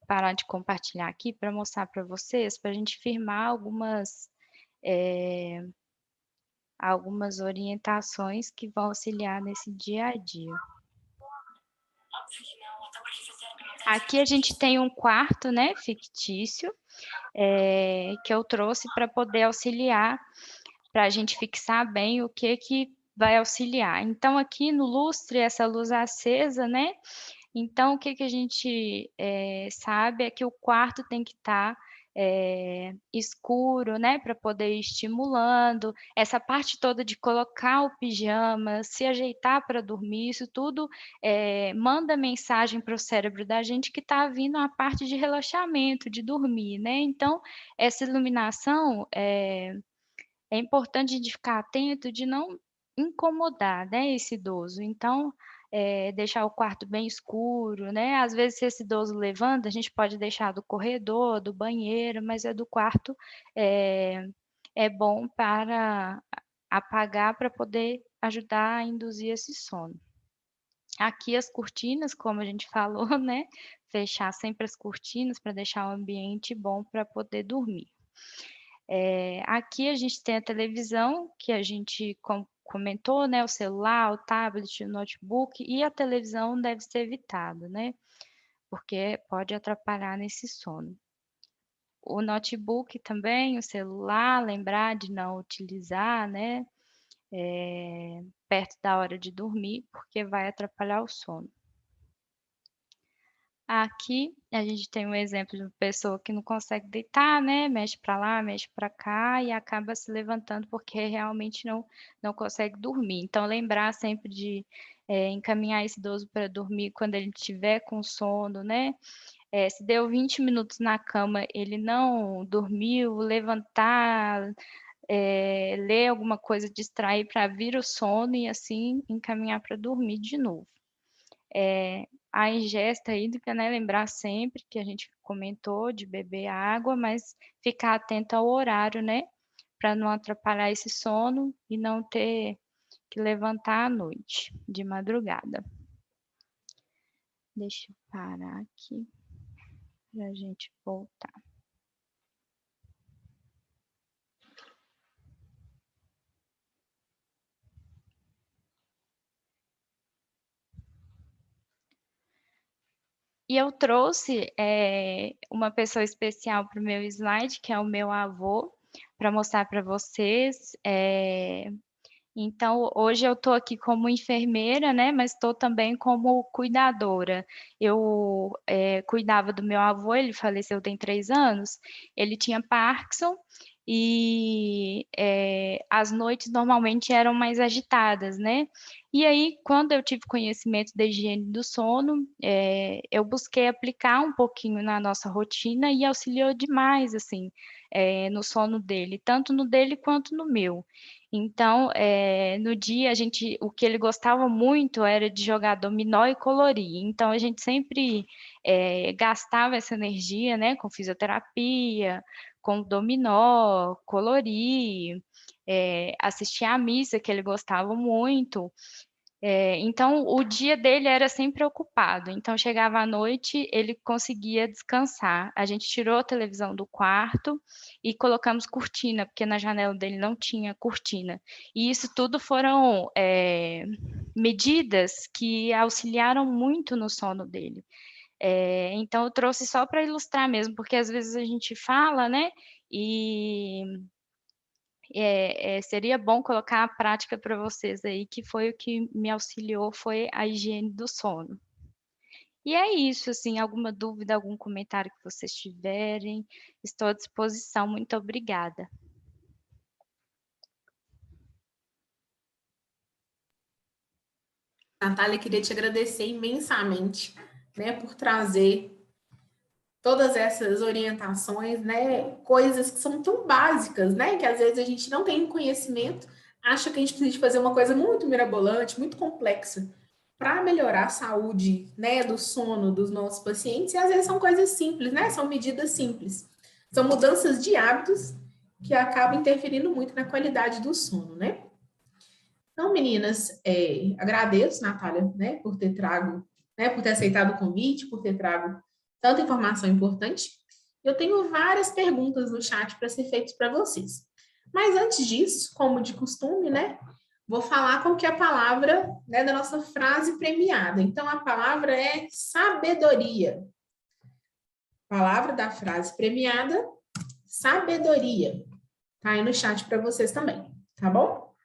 parar de compartilhar aqui para mostrar para vocês, para a gente firmar algumas orientações que vão auxiliar nesse dia a dia. Aqui a gente tem um quarto, né, fictício, que eu trouxe para poder auxiliar, para a gente fixar bem o que vai auxiliar. Então, aqui no lustre, essa luz acesa, né? Então, o que a gente sabe é que o quarto tem que estar escuro, né, para poder ir estimulando. Essa parte toda de colocar o pijama, se ajeitar para dormir, isso tudo manda mensagem para o cérebro da gente que está vindo a parte de relaxamento, de dormir, né? Então, essa iluminação é importante a gente ficar atento de não incomodar, né, esse idoso. Então, deixar o quarto bem escuro, né? Às vezes, se esse idoso levanta, a gente pode deixar do corredor, do banheiro, mas do quarto é bom para apagar, para poder ajudar a induzir esse sono. Aqui as cortinas, como a gente falou, né? Fechar sempre as cortinas para deixar o ambiente bom para poder dormir. Aqui a gente tem a televisão, que a gente comentou, né? O celular, o tablet, o notebook, e a televisão deve ser evitado, né? Porque pode atrapalhar nesse sono. O notebook também, o celular, lembrar de não utilizar, né? Perto da hora de dormir, porque vai atrapalhar o sono. Aqui a gente tem um exemplo de uma pessoa que não consegue deitar, né? Mexe para lá, mexe para cá e acaba se levantando porque realmente não consegue dormir. Então, lembrar sempre de encaminhar esse idoso para dormir quando ele estiver com sono, né? Se deu 20 minutos na cama, ele não dormiu, levantar, ler alguma coisa, distrair para vir o sono e assim encaminhar para dormir de novo. A ingesta hídrica, né? Lembrar sempre que a gente comentou de beber água, mas ficar atento ao horário, né? Para não atrapalhar esse sono e não ter que levantar à noite, de madrugada. Deixa eu parar aqui para a gente voltar. E eu trouxe uma pessoa especial para o meu slide, que é o meu avô, para mostrar para vocês. Então, hoje eu estou aqui como enfermeira, né? Mas estou também como cuidadora. Eu cuidava do meu avô, ele faleceu tem 3 anos. Ele tinha Parkinson e as noites normalmente eram mais agitadas, né? E aí, quando eu tive conhecimento da higiene do sono, eu busquei aplicar um pouquinho na nossa rotina e auxiliou demais, assim, no sono dele, tanto no dele quanto no meu. Então, no dia, o que ele gostava muito era de jogar dominó e colorir. Então, a gente sempre gastava essa energia, né, com fisioterapia, com dominó, colorir, assistir à missa, que ele gostava muito. Então, o dia dele era sempre ocupado. Então, chegava à noite, ele conseguia descansar. A gente tirou a televisão do quarto e colocamos cortina, porque na janela dele não tinha cortina. E isso tudo foram medidas que auxiliaram muito no sono dele. Então, eu trouxe só para ilustrar mesmo, porque às vezes a gente fala, né? E seria bom colocar a prática para vocês aí, que foi o que me auxiliou, foi a higiene do sono. E é isso, assim, alguma dúvida, algum comentário que vocês tiverem, estou à disposição. Muito obrigada. Natália, queria te agradecer imensamente, né, por trazer todas essas orientações, né, coisas que são tão básicas, né, que às vezes a gente não tem conhecimento, acha que a gente precisa fazer uma coisa muito mirabolante, muito complexa, para melhorar a saúde, né, do sono dos nossos pacientes, e às vezes são coisas simples, né, são medidas simples, são mudanças de hábitos que acabam interferindo muito na qualidade do sono, né? Então, meninas, agradeço, Natália, né, por ter trago, né, por ter aceitado o convite, por ter trago tanta informação importante. Eu tenho várias perguntas no chat para ser feitas para vocês. Mas antes disso, como de costume, né, vou falar qual que é a palavra, né, da nossa frase premiada. Então, a palavra é sabedoria. Palavra da frase premiada, sabedoria. Tá aí no chat para vocês também, tá bom?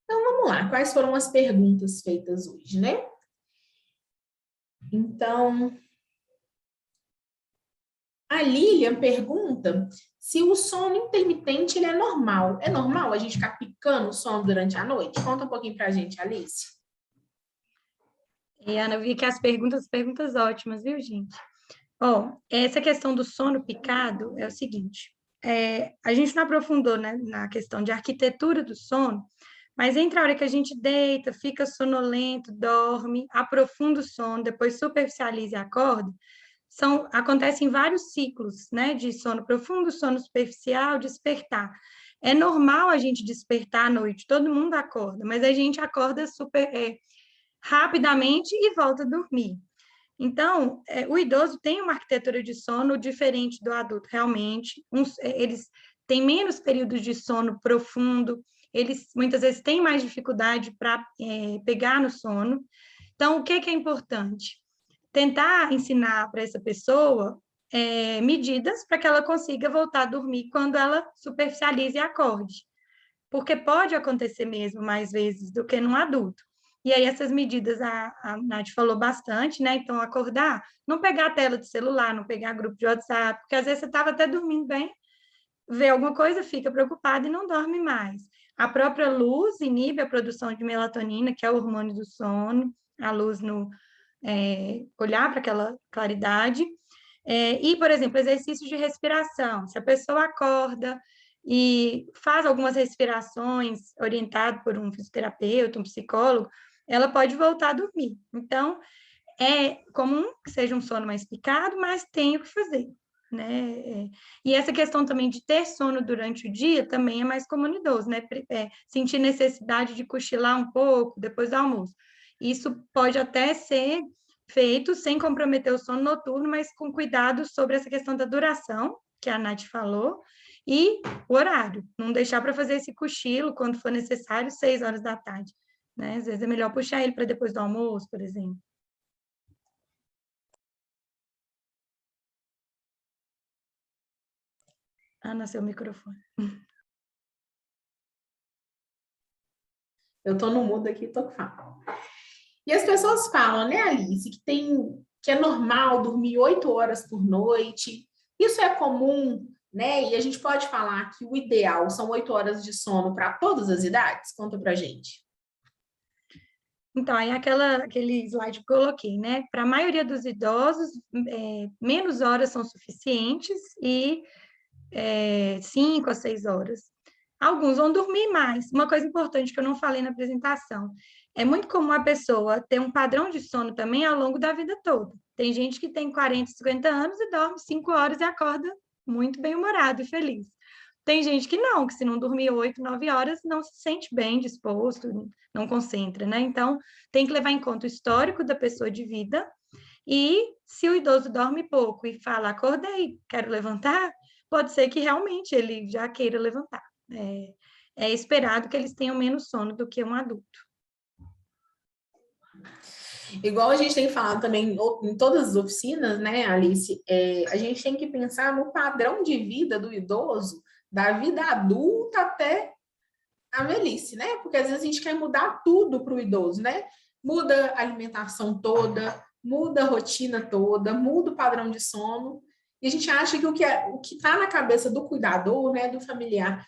Então, vamos lá. Quais foram as perguntas feitas hoje, né? Então, a Lilian pergunta se o sono intermitente ele é normal. É normal a gente ficar picando o sono durante a noite? Conta um pouquinho para a gente, Alice. Ana, eu vi que as perguntas ótimas, viu, gente? Bom, essa questão do sono picado é o seguinte, a gente não aprofundou, né, na questão de arquitetura do sono, mas entre a hora que a gente deita, fica sonolento, dorme, aprofunda o sono, depois superficializa e acorda, acontecem vários ciclos, né, de sono profundo, sono superficial, despertar. É normal a gente despertar à noite, todo mundo acorda, mas a gente acorda rapidamente e volta a dormir. Então, o idoso tem uma arquitetura de sono diferente do adulto, realmente. Eles têm menos períodos de sono profundo, eles muitas vezes têm mais dificuldade para pegar no sono. Então, o que é importante? Tentar ensinar para essa pessoa medidas para que ela consiga voltar a dormir quando ela superficialize e acorde. Porque pode acontecer mesmo mais vezes do que num adulto. E aí essas medidas a Nath falou bastante, né? Então, acordar, não pegar a tela de celular, não pegar grupo de WhatsApp, porque às vezes você estava até dormindo bem, vê alguma coisa, fica preocupado e não dorme mais. A própria luz inibe a produção de melatonina, que é o hormônio do sono, a luz no olhar para aquela claridade. E, por exemplo, exercício de respiração. Se a pessoa acorda e faz algumas respirações orientado por um fisioterapeuta, um psicólogo, ela pode voltar a dormir. Então, é comum que seja um sono mais picado, mas tem o que fazer. né? E essa questão também de ter sono durante o dia também é mais comum no idoso, né? Sentir necessidade de cochilar um pouco depois do almoço. Isso pode até ser feito sem comprometer o sono noturno, mas com cuidado sobre essa questão da duração, que a Nath falou, e o horário. Não deixar para fazer esse cochilo quando for necessário, 6 horas da tarde, né? Às vezes é melhor puxar ele para depois do almoço, por exemplo. Ana, seu microfone. Eu estou no mudo aqui, estou falando. E as pessoas falam, né, Alice, que é normal dormir 8 horas por noite. Isso é comum, né? E a gente pode falar que o ideal são 8 horas de sono para todas as idades? Conta pra gente. Então, aí aquele slide que eu coloquei, né? Para a maioria dos idosos, menos horas são suficientes e 5 a 6 horas. Alguns vão dormir mais. Uma coisa importante que eu não falei na apresentação, é muito comum a pessoa ter um padrão de sono também ao longo da vida toda. Tem gente que tem 40, 50 anos e dorme 5 horas e acorda muito bem-humorado e feliz. Tem gente que não, que se não dormir 8, 9 horas, não se sente bem disposto, não concentra, né? Então, tem que levar em conta o histórico da pessoa de vida e se o idoso dorme pouco e fala, acordei, quero levantar, pode ser que realmente ele já queira levantar. É esperado que eles tenham menos sono do que um adulto. Igual a gente tem falado também em todas as oficinas, né, Alice? A gente tem que pensar no padrão de vida do idoso, da vida adulta até a velhice, né? Porque às vezes a gente quer mudar tudo para o idoso, né? Muda a alimentação toda, muda a rotina toda, muda o padrão de sono. E a gente acha que o que está na cabeça do cuidador, né, do familiar,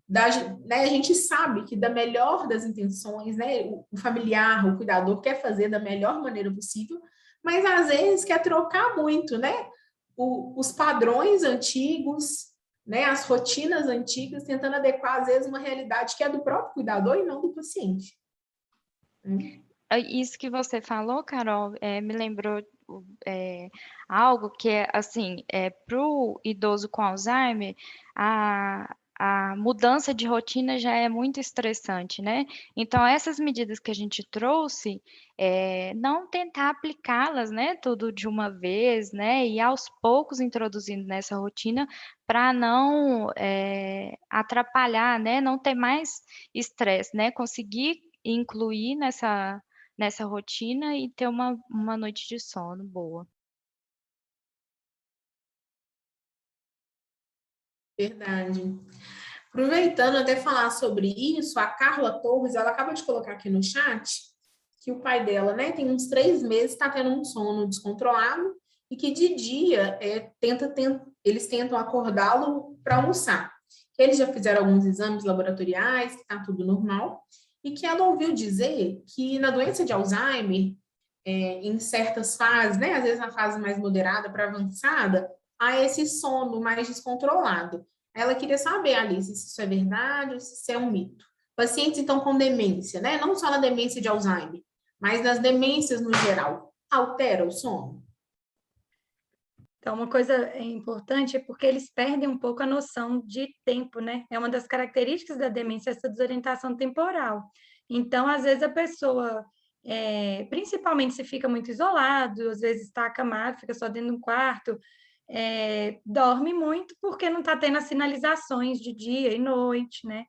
né, a gente sabe que da melhor das intenções, né, o familiar, o cuidador quer fazer da melhor maneira possível, mas às vezes quer trocar muito, né? Os padrões antigos, né, as rotinas antigas, tentando adequar, às vezes, uma realidade que é do próprio cuidador e não do paciente. Isso que você falou, Carol, me lembrou algo que é, assim, para o idoso com Alzheimer, a mudança de rotina já é muito estressante, né? Então, essas medidas que a gente trouxe, não tentar aplicá-las, né, tudo de uma vez, né, e aos poucos introduzindo nessa rotina para não atrapalhar, né, não ter mais estresse, né, conseguir incluir nessa rotina e ter uma noite de sono boa. Verdade. Aproveitando até falar sobre isso, a Carla Torres, ela acaba de colocar aqui no chat que o pai dela, né, tem uns 3 meses, está tendo um sono descontrolado e que de dia eles tentam acordá-lo para almoçar. Eles já fizeram alguns exames laboratoriais, que está tudo normal, e que ela ouviu dizer que na doença de Alzheimer, em certas fases, né, às vezes na fase mais moderada para avançada, há esse sono mais descontrolado. Ela queria saber, Alice, se isso é verdade ou se isso é um mito. Pacientes, então, com demência, né, não só na demência de Alzheimer, mas nas demências no geral, altera o sono? Então, uma coisa importante é porque eles perdem um pouco a noção de tempo, né? É uma das características da demência, essa desorientação temporal. Então, às vezes, a pessoa, principalmente se fica muito isolado, às vezes está acamado, fica só dentro de um quarto, dorme muito porque não está tendo as sinalizações de dia e noite, né?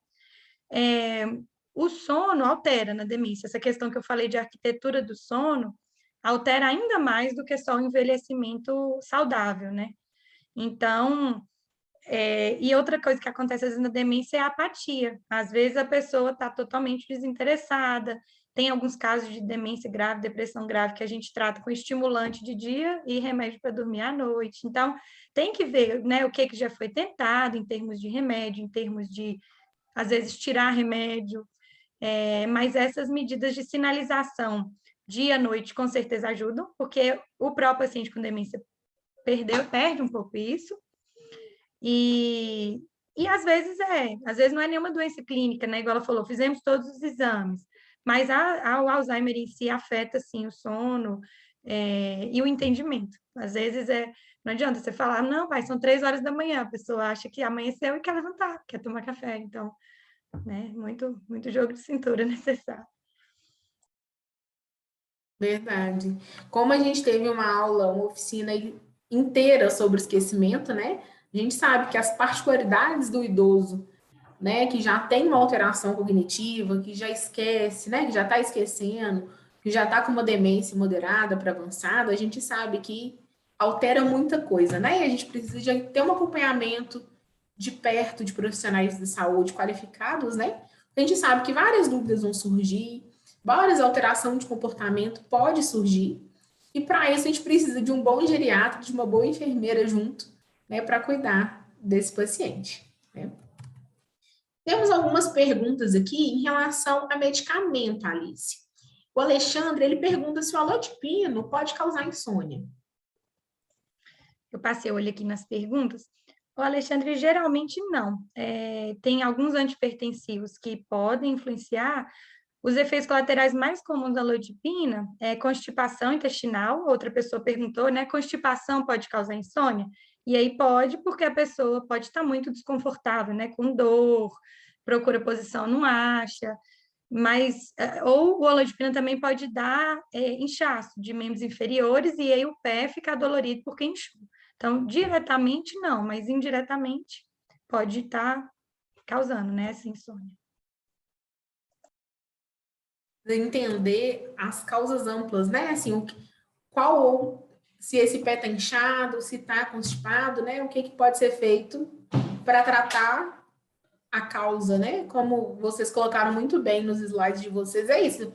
O sono altera na demência. Essa questão que eu falei de arquitetura do sono, altera ainda mais do que só o envelhecimento saudável, né? Então, e outra coisa que acontece às vezes na demência é a apatia. Às vezes a pessoa está totalmente desinteressada, tem alguns casos de demência grave, depressão grave, que a gente trata com estimulante de dia e remédio para dormir à noite. Então, tem que ver, né, o que já foi tentado em termos de remédio, em termos de, às vezes, tirar remédio, mas essas medidas de sinalização dia, noite, com certeza ajudam, porque o próprio paciente com demência perde um pouco isso, e às vezes não é nenhuma doença clínica, né? Igual ela falou, fizemos todos os exames, mas o Alzheimer em si afeta, sim, o sono, e o entendimento. Às vezes não adianta você falar, não, pai, são 3 horas da manhã, a pessoa acha que amanheceu e quer levantar, quer tomar café, então, né, muito, muito jogo de cintura necessário. Verdade. Como a gente teve uma aula, uma oficina inteira sobre esquecimento, né? A gente sabe que as particularidades do idoso, né, que já tem uma alteração cognitiva, que já esquece, né, que já está esquecendo, que já está com uma demência moderada para avançada, a gente sabe que altera muita coisa, né? E a gente precisa de ter um acompanhamento de perto de profissionais de saúde qualificados, né? A gente sabe que várias dúvidas vão surgir, várias alterações de comportamento pode surgir, e para isso a gente precisa de um bom geriatra, de uma boa enfermeira junto, né, para cuidar desse paciente, né? Temos algumas perguntas aqui em relação a medicamento, Alice. O Alexandre, ele pergunta se o alodipino pode causar insônia. Eu passei o olho aqui nas perguntas. O Alexandre, geralmente não. Tem alguns antipertensivos que podem influenciar. Os efeitos colaterais mais comuns da alodipina é constipação intestinal. Outra pessoa perguntou, né? Constipação pode causar insônia? E aí pode, porque a pessoa pode estar muito desconfortável, né? Com dor, procura posição, não acha. Mas, ou o alodipina também pode dar inchaço de membros inferiores e aí o pé fica dolorido porque inchou. Então, diretamente não, mas indiretamente pode estar causando, né, essa insônia. Entender as causas amplas, né? Assim, se esse pé está inchado, se está constipado, né? O que pode ser feito para tratar a causa, né? Como vocês colocaram muito bem nos slides de vocês, é isso.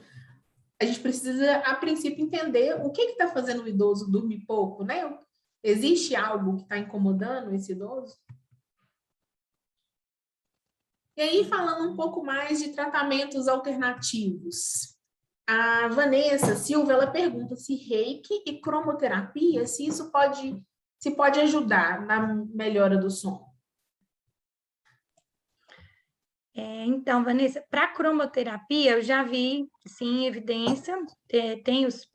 A gente precisa, a princípio, entender o que está fazendo o idoso dormir pouco, né? Existe algo que está incomodando esse idoso? E aí, falando um pouco mais de tratamentos alternativos. A Vanessa Silva, ela pergunta se reiki e cromoterapia, se isso pode ajudar na melhora do sono. Então, Vanessa, para cromoterapia, eu já vi, sim, evidência, tem os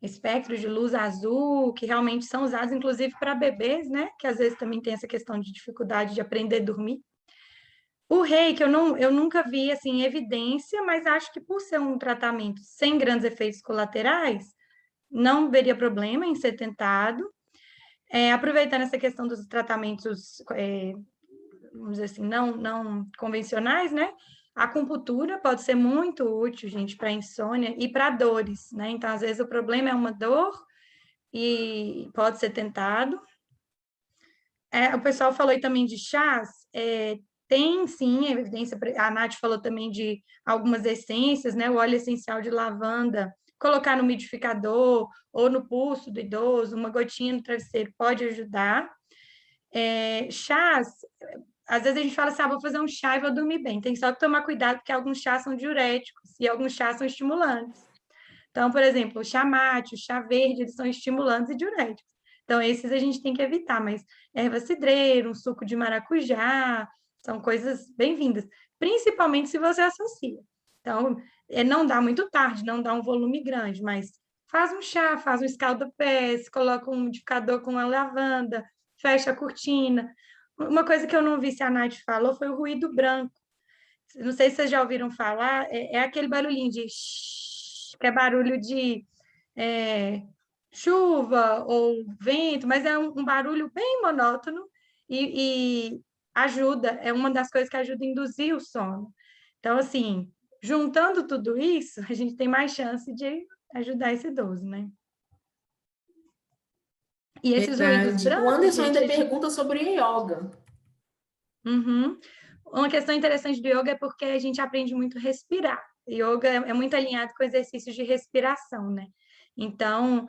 espectros de luz azul, que realmente são usados, inclusive, para bebês, né? Que às vezes também tem essa questão de dificuldade de aprender a dormir. O reiki, eu nunca vi, assim, evidência, mas acho que por ser um tratamento sem grandes efeitos colaterais, não veria problema em ser tentado. Aproveitando essa questão dos tratamentos, vamos dizer assim, não convencionais, né? A acupuntura pode ser muito útil, gente, para insônia e para dores, né? Então, às vezes, o problema é uma dor e pode ser tentado. O pessoal falou aí também de chás, tem sim evidência, a Nath falou também de algumas essências, né? O óleo essencial de lavanda, colocar no umidificador ou no pulso do idoso, uma gotinha no travesseiro pode ajudar. Chás, às vezes a gente fala assim, vou fazer um chá e vou dormir bem. Tem só que tomar cuidado, porque alguns chás são diuréticos e alguns chás são estimulantes. Então, por exemplo, o chá mate, o chá verde, eles são estimulantes e diuréticos. Então, esses a gente tem que evitar, mas erva cidreira, um suco de maracujá, são coisas bem-vindas, principalmente se você associa. Então, não dá muito tarde, não dá um volume grande, mas faz um chá, faz um escalda-pés, coloca um umidificador com a lavanda, fecha a cortina. Uma coisa que eu não vi se a Nath falou foi o ruído branco. Não sei se vocês já ouviram falar, é aquele barulhinho de shhh, que é barulho de chuva ou vento, mas é um barulho bem monótono e ajuda, é uma das coisas que ajuda a induzir o sono. Então, assim, juntando tudo isso, a gente tem mais chance de ajudar esse idoso, né? E esses ruídos Verdade. O brancos, Anderson gente, ainda pergunta sobre yoga. Uhum. Uma questão interessante do yoga é porque a gente aprende muito a respirar. Yoga é muito alinhado com exercícios de respiração, né? Então,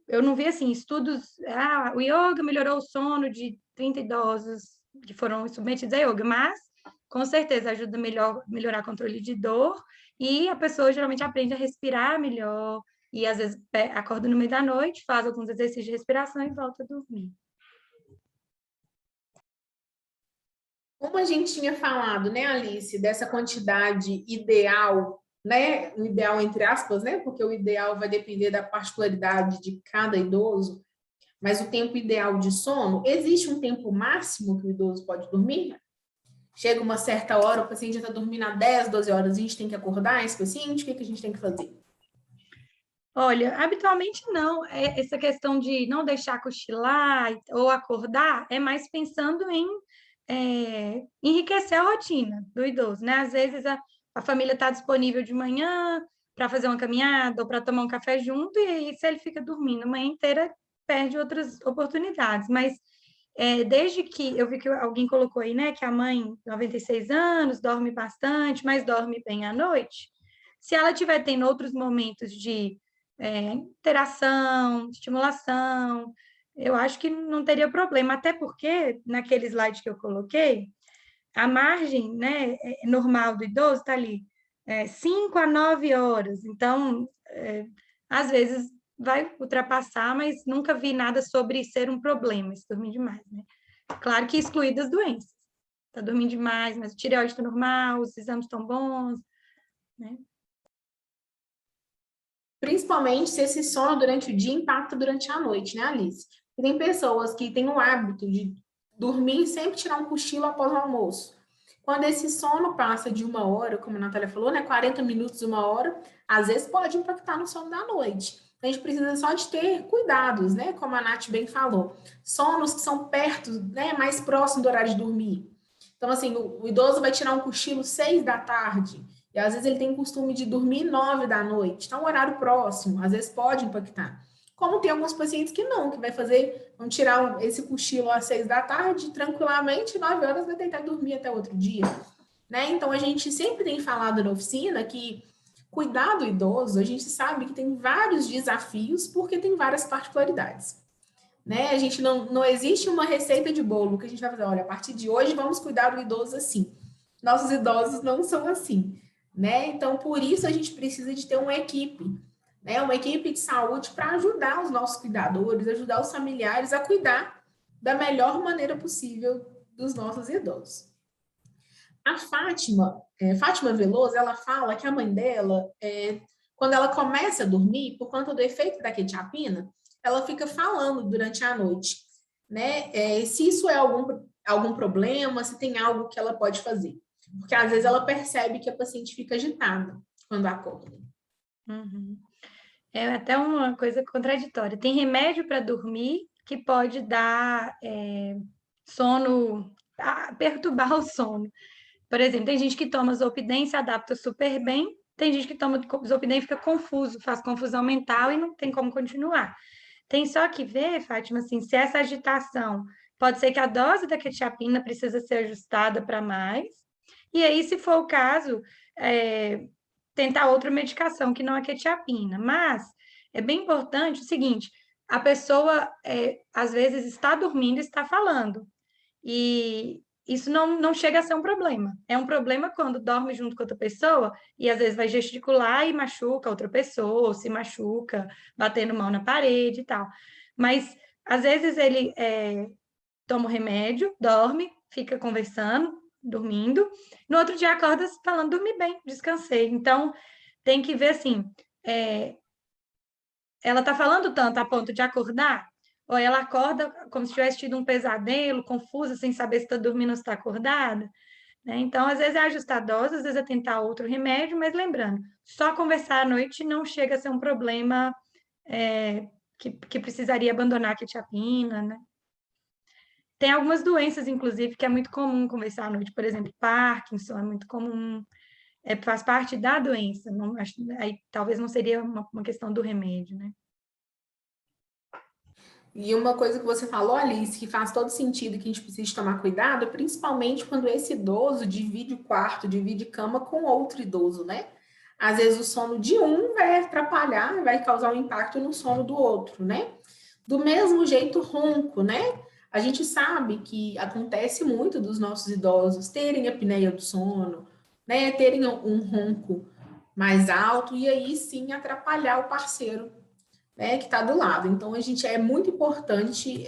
eu não vi, assim, estudos... o yoga melhorou o sono de 30 idosos que foram submetidos a yoga, mas, com certeza, ajuda a melhorar o controle de dor e a pessoa geralmente aprende a respirar melhor e, às vezes, acorda no meio da noite, faz alguns exercícios de respiração e volta a dormir. Como a gente tinha falado, né, Alice, dessa quantidade ideal né? O ideal, entre aspas, né? Porque o ideal vai depender da particularidade de cada idoso, mas o tempo ideal de sono, existe um tempo máximo que o idoso pode dormir? Chega uma certa hora, o paciente já está dormindo há 10, 12 horas, a gente tem que acordar esse paciente? O que a gente tem que fazer? Olha, habitualmente não. Essa questão de não deixar cochilar ou acordar é mais pensando em enriquecer a rotina do idoso, né? Às vezes a família está disponível de manhã para fazer uma caminhada ou para tomar um café junto, e aí, se ele fica dormindo a manhã inteira, perde outras oportunidades. Mas desde que eu vi que alguém colocou aí, né, que a mãe, 96 anos, dorme bastante, mas dorme bem à noite, se ela tiver tendo outros momentos de interação, estimulação, eu acho que não teria problema, até porque, naquele slide que eu coloquei, a margem, né, normal do idoso está ali, 5 a 9 horas, então, às vezes vai ultrapassar, mas nunca vi nada sobre ser um problema, se dormir demais, né? Claro que excluídas doenças, está dormindo demais, mas o tireoide está normal, os exames estão bons, né? Principalmente se esse sono durante o dia impacta durante a noite, né, Alice? E tem pessoas que têm o hábito de dormir e sempre tirar um cochilo após o almoço. Quando esse sono passa de 1 hora, como a Natália falou, né, 40 minutos, 1 hora, às vezes pode impactar no sono da noite. Então, a gente precisa só de ter cuidados, né, como a Nath bem falou. Sonos que são perto, né, mais próximo do horário de dormir. Então, assim, o idoso vai tirar um cochilo 6 da tarde, e às vezes ele tem o costume de dormir 9 da noite. Então, um horário próximo, às vezes pode impactar. Como tem alguns pacientes que não, que vão tirar esse cochilo às 6 da tarde, tranquilamente, 9 horas vai tentar dormir até outro dia. Né? Então, a gente sempre tem falado na oficina que cuidar do idoso, a gente sabe que tem vários desafios, porque tem várias particularidades. Né? A gente não existe uma receita de bolo que a gente vai fazer, olha, a partir de hoje vamos cuidar do idoso assim. Nossos idosos não são assim. Né? Então, por isso a gente precisa de ter uma equipe, né? Uma equipe de saúde para ajudar os nossos cuidadores, ajudar os familiares a cuidar da melhor maneira possível dos nossos idosos. A Fátima Veloso, ela fala que a mãe dela, quando ela começa a dormir, por conta do efeito da quetiapina, ela fica falando durante a noite, né? Se isso é algum problema, se tem algo que ela pode fazer. Porque às vezes ela percebe que a paciente fica agitada quando acorda. Uhum. É até uma coisa contraditória. Tem remédio para dormir que pode dar sono, perturbar o sono. Por exemplo, tem gente que toma Zolpidem e se adapta super bem, tem gente que toma Zolpidem e fica confuso, faz confusão mental e não tem como continuar. Tem só que ver, Fátima, assim, se essa agitação, pode ser que a dose da quetiapina precisa ser ajustada para mais, e aí, se for o caso, tentar outra medicação que não a quetiapina. Mas é bem importante o seguinte, a pessoa, às vezes, está dormindo e está falando, e isso não chega a ser um problema. É um problema quando dorme junto com outra pessoa e às vezes vai gesticular e machuca outra pessoa, ou se machuca, batendo mão na parede e tal. Mas às vezes ele toma o remédio, dorme, fica conversando, dormindo. No outro dia acorda falando, dormi bem, descansei. Então tem que ver assim, ela está falando tanto a ponto de acordar? Ou ela acorda como se tivesse tido um pesadelo, confusa, sem saber se está dormindo ou se está acordada? Né? Então, às vezes é ajustar a dose, às vezes é tentar outro remédio, mas lembrando, só conversar à noite não chega a ser um problema que precisaria abandonar a quetiapina, né? Tem algumas doenças, inclusive, que é muito comum conversar à noite, por exemplo, Parkinson é muito comum, faz parte da doença, não, aí talvez não seria uma questão do remédio, né? E uma coisa que você falou, Alice, que faz todo sentido que a gente precisa tomar cuidado, principalmente quando esse idoso divide o quarto, divide cama com outro idoso, né? Às vezes o sono de um vai atrapalhar, vai causar um impacto no sono do outro, né? Do mesmo jeito, ronco, né? A gente sabe que acontece muito dos nossos idosos terem apneia do sono, né? Terem um ronco mais alto e aí sim atrapalhar o parceiro, né, que está do lado. Então, a gente é muito importante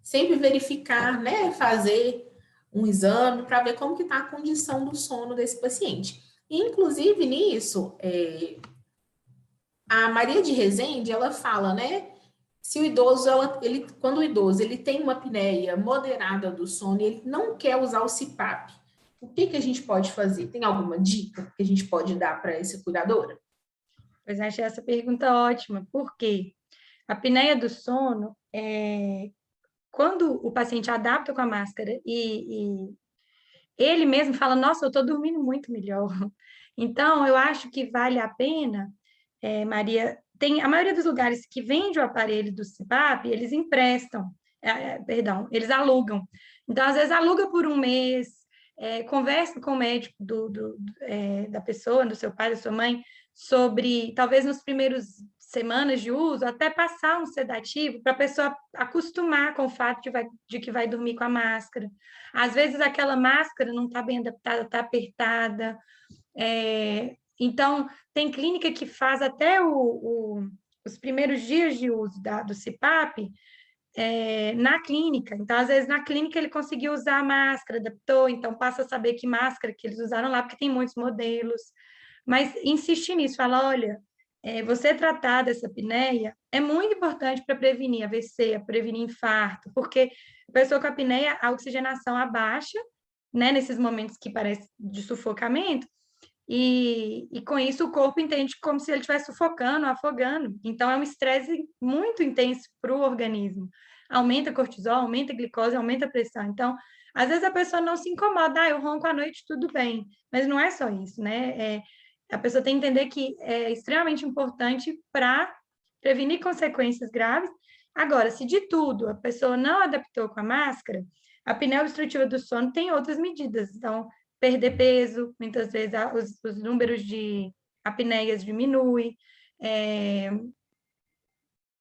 sempre verificar, né, fazer um exame para ver como que está a condição do sono desse paciente. Inclusive, nisso, a Maria de Rezende, ela fala, né? Se o idoso, quando o idoso ele tem uma apneia moderada do sono e ele não quer usar o CPAP, o que que a gente pode fazer? Tem alguma dica que a gente pode dar para essa cuidadora? Pois achei essa pergunta ótima. Por quê? A apneia do sono, quando o paciente adapta com a máscara e ele mesmo fala, nossa, eu estou dormindo muito melhor. Então, eu acho que vale a pena, Maria, tem a maioria dos lugares que vende o aparelho do CPAP, eles emprestam, perdão, eles alugam. Então, às vezes, aluga por um mês, conversa com o médico da pessoa, do seu pai, da sua mãe, sobre, talvez nos primeiros semanas de uso, até passar um sedativo para a pessoa acostumar com o fato de que vai dormir com a máscara. Às vezes aquela máscara não está bem adaptada, está apertada. Então, tem clínica que faz até os primeiros dias de uso do CPAP na clínica. Então, às vezes, na clínica ele conseguiu usar a máscara, adaptou, então passa a saber que máscara que eles usaram lá, porque tem muitos modelos. Mas insiste nisso, fala, olha, você tratar dessa apneia é muito importante para prevenir AVC, prevenir infarto, porque a pessoa com apneia, a oxigenação abaixa, né, nesses momentos que parece de sufocamento, e com isso o corpo entende como se ele estivesse sufocando, afogando. Então, é um estresse muito intenso para o organismo. Aumenta a cortisol, aumenta a glicose, aumenta a pressão. Então, às vezes a pessoa não se incomoda, eu ronco à noite, tudo bem. Mas não é só isso, né? A pessoa tem que entender que é extremamente importante para prevenir consequências graves. Agora, se de tudo a pessoa não adaptou com a máscara, a apneia obstrutiva do sono tem outras medidas. Então, perder peso, muitas vezes os números de apneias diminuem,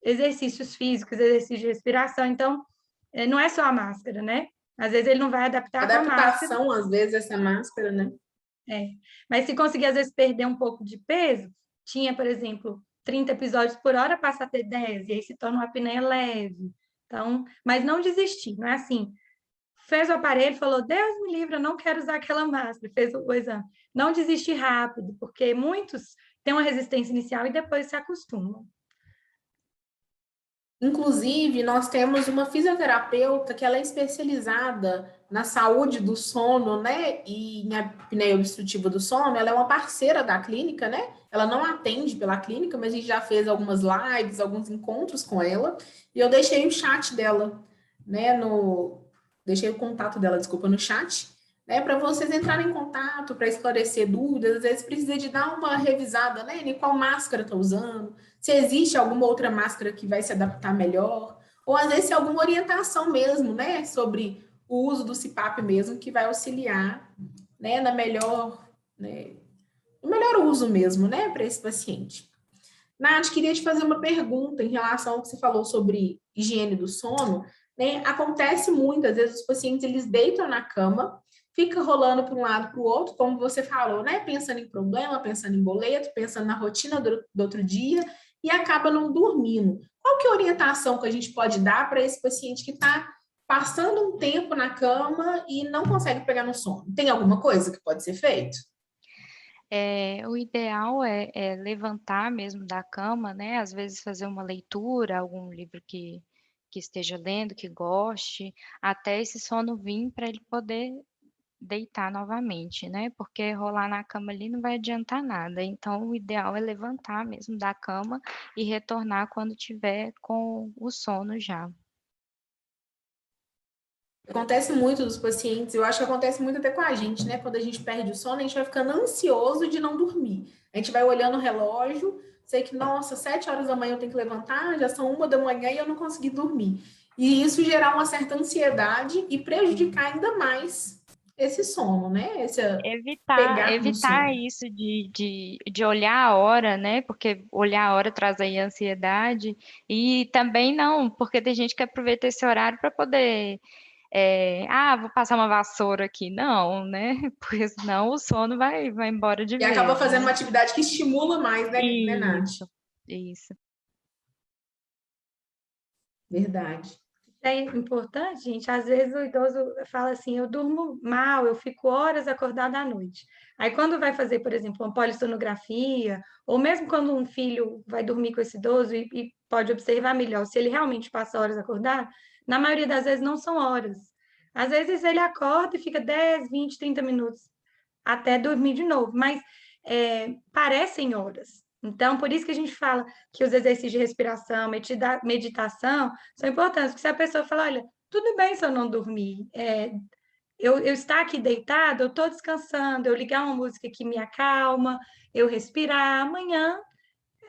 exercícios físicos, exercícios de respiração. Então, não é só a máscara, né? Às vezes ele não vai adaptar com a máscara. Adaptação, às vezes, essa máscara, né? Mas se conseguir, às vezes, perder um pouco de peso, tinha, por exemplo, 30 episódios por hora, passa a ter 10, e aí se torna uma apneia leve. Então, mas não desistir, não é assim, fez o aparelho, falou, Deus me livre, eu não quero usar aquela máscara, fez o exame. Não desistir rápido, porque muitos têm uma resistência inicial e depois se acostumam. Inclusive, nós temos uma fisioterapeuta que ela é especializada na saúde do sono, né? E em apneia obstrutiva do sono, ela é uma parceira da clínica, né? Ela não atende pela clínica, mas a gente já fez algumas lives, alguns encontros com ela, e eu deixei o chat dela, né? Deixei o contato dela, desculpa, no chat, né? Para vocês entrarem em contato, para esclarecer dúvidas, às vezes precisa de dar uma revisada, né? Em qual máscara está usando, se existe alguma outra máscara que vai se adaptar melhor, ou às vezes se alguma orientação mesmo, né, sobre o uso do CPAP mesmo, que vai auxiliar, né, no melhor uso mesmo, né, para esse paciente. Nath, queria te fazer uma pergunta em relação ao que você falou sobre higiene do sono, né, acontece muito, às vezes os pacientes, eles deitam na cama, fica rolando para um lado para o outro, como você falou, né, pensando em problema, pensando em boleto, pensando na rotina do outro dia, e acaba não dormindo. Qual que é a orientação que a gente pode dar para esse paciente que está passando um tempo na cama e não consegue pegar no sono? Tem alguma coisa que pode ser feito? O ideal é levantar mesmo da cama, né? Às vezes fazer uma leitura, algum livro que esteja lendo, que goste, até esse sono vir para ele poder deitar novamente, né? Porque rolar na cama ali não vai adiantar nada. Então, o ideal é levantar mesmo da cama e retornar quando tiver com o sono já. Acontece muito dos pacientes, eu acho que acontece muito até com a gente, né? Quando a gente perde o sono, a gente vai ficando ansioso de não dormir. A gente vai olhando o relógio, sei que, nossa, 7 horas da manhã eu tenho que levantar, já são 1 da manhã e eu não consegui dormir. E isso gerar uma certa ansiedade e prejudicar ainda mais esse sono, né? Evitar isso de olhar a hora, né? Porque olhar a hora traz aí ansiedade. E também não, porque tem gente que aproveita esse horário para poder. Vou passar uma vassoura aqui. Não, né? Porque senão o sono vai embora de E acaba vez, fazendo né? uma atividade que estimula mais, né, Nath? Isso. Verdade. É importante, gente, às vezes o idoso fala assim, eu durmo mal, eu fico horas acordada à noite. Aí quando vai fazer, por exemplo, uma polissonografia, ou mesmo quando um filho vai dormir com esse idoso e pode observar melhor se ele realmente passa horas acordado, na maioria das vezes não são horas. Às vezes ele acorda e fica 10, 20, 30 minutos até dormir de novo, mas parecem horas. Então, por isso que a gente fala que os exercícios de respiração, meditação, são importantes, porque se a pessoa fala, olha, tudo bem se eu não dormir, eu estar aqui deitado, eu estou descansando, eu ligar uma música que me acalma, eu respirar, amanhã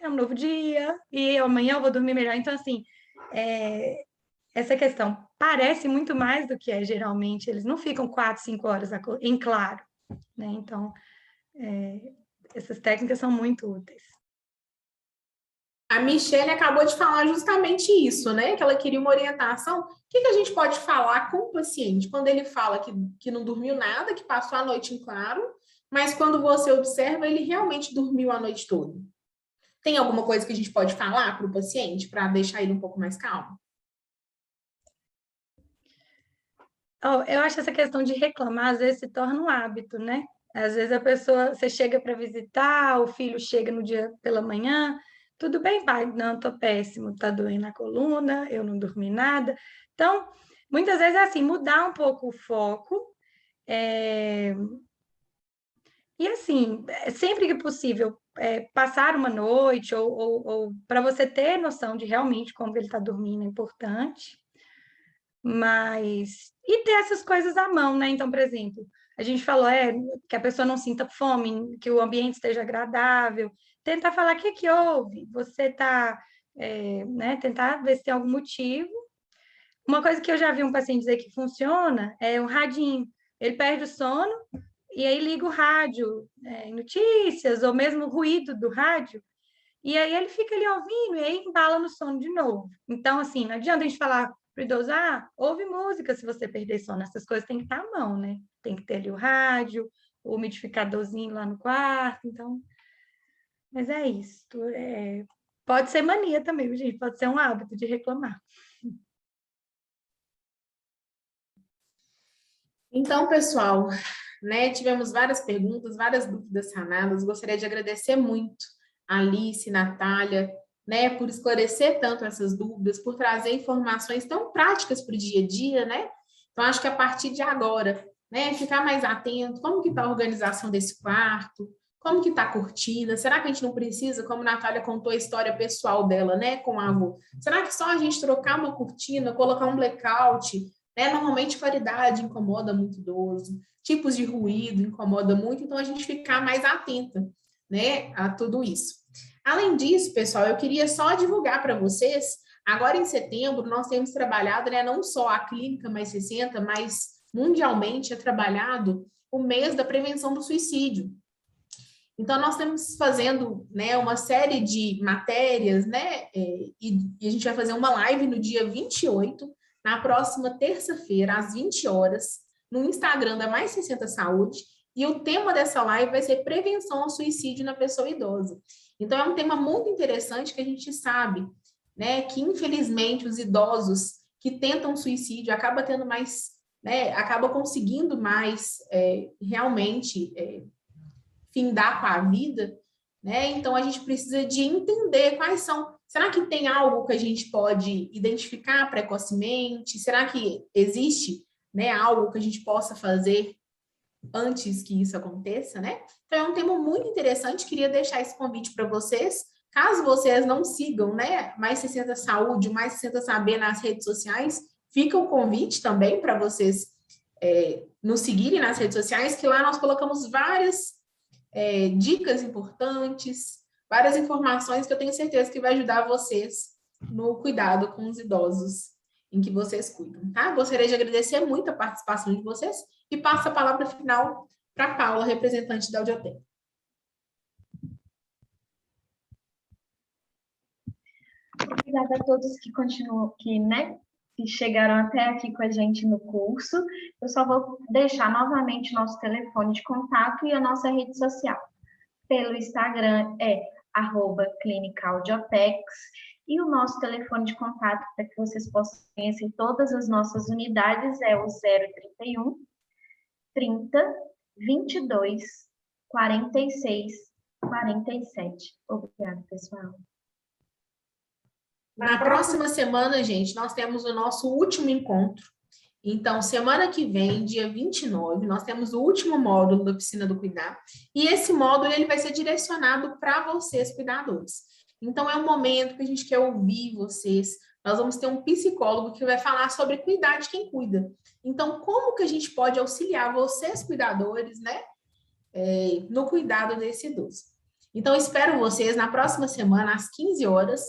é um novo dia, e amanhã eu vou dormir melhor. Então, assim, essa questão parece muito mais do que é geralmente, eles não ficam 4, 5 horas em claro, né? Então, essas técnicas são muito úteis. A Michelle acabou de falar justamente isso, né? Que ela queria uma orientação. O que a gente pode falar com o paciente quando ele fala que não dormiu nada, que passou a noite em claro, mas quando você observa, ele realmente dormiu a noite toda? Tem alguma coisa que a gente pode falar para o paciente para deixar ele um pouco mais calmo? Eu acho essa questão de reclamar, às vezes, se torna um hábito, né? Às vezes a pessoa, você chega para visitar, o filho chega no dia pela manhã, tudo bem, pai? Não, tô péssimo, tá doendo a coluna, eu não dormi nada. Então, muitas vezes é assim, mudar um pouco o foco. E assim, sempre que possível, passar uma noite, ou para você ter noção de realmente como ele está dormindo é importante. Mas. E ter essas coisas à mão, né? Então, por exemplo, a gente falou que a pessoa não sinta fome, que o ambiente esteja agradável. Tentar falar o que houve, você está. Né? Tentar ver se tem algum motivo. Uma coisa que eu já vi um paciente dizer que funciona é o radinho. Ele perde o sono e aí liga o rádio, notícias, ou mesmo o ruído do rádio, e aí ele fica ali ouvindo, e aí embala no sono de novo. Então, assim, não adianta a gente falar para o idoso, ouve música se você perder sono, essas coisas tem que estar à mão, né? Tem que ter ali o rádio, o umidificadorzinho lá no quarto, então... Mas é isso. Pode ser mania também, gente, pode ser um hábito de reclamar. Então, pessoal, né, tivemos várias perguntas, várias dúvidas sanadas. Gostaria de agradecer muito a Alice, Natália, né, por esclarecer tanto essas dúvidas, por trazer informações tão práticas para o dia a dia, né? Então, acho que a partir de agora, né, ficar mais atento, como que está a organização desse quarto, como que está a cortina, será que a gente não precisa, como a Natália contou a história pessoal dela, né, com a avó, será que só a gente trocar uma cortina, colocar um blackout, né, normalmente claridade incomoda muito idoso, tipos de ruído incomoda muito, então a gente ficar mais atenta, né, a tudo isso. Além disso, pessoal, eu queria só divulgar para vocês, agora em setembro nós temos trabalhado, né, não só a Clínica Mais 60, mas mundialmente é trabalhado o mês da prevenção do suicídio. Então, nós estamos fazendo, né, uma série de matérias, né, e a gente vai fazer uma live no dia 28, na próxima terça-feira, às 20 horas, no Instagram da Mais 60 Saúde, e o tema dessa live vai ser prevenção ao suicídio na pessoa idosa. Então, é um tema muito interessante que a gente sabe, né, que infelizmente os idosos que tentam suicídio acabam tendo mais, né, acabam conseguindo mais realmente findar com a vida, né? Então, a gente precisa de entender quais são... Será que tem algo que a gente pode identificar precocemente? Será que existe, né, algo que a gente possa fazer antes que isso aconteça, né? Então, é um tema muito interessante, queria deixar esse convite para vocês. Caso vocês não sigam, né, Mais 60 Saúde, Mais 60 Saber nas redes sociais, fica o convite também para vocês nos seguirem nas redes sociais, que lá nós colocamos várias dicas importantes, várias informações que eu tenho certeza que vai ajudar vocês no cuidado com os idosos em que vocês cuidam, tá? Gostaria de agradecer muito a participação de vocês e passo a palavra final para a Paula, representante da Audioteca. Obrigada a todos que continuam, que chegaram até aqui com a gente no curso. Eu só vou deixar novamente nosso telefone de contato e a nossa rede social. Pelo Instagram é @clinicaudiotex E o nosso telefone de contato para que vocês possam conhecer todas as nossas unidades é o 031 30 22 46 47. Obrigada, pessoal. Na próxima semana, gente, nós temos o nosso último encontro. Então, semana que vem, dia 29, nós temos o último módulo da Oficina do Cuidar. E esse módulo ele vai ser direcionado para vocês, cuidadores. Então, é um momento que a gente quer ouvir vocês. Nós vamos ter um psicólogo que vai falar sobre cuidar de quem cuida. Então, como que a gente pode auxiliar vocês, cuidadores, né, no cuidado desse idoso? Então, espero vocês na próxima semana, às 15 horas,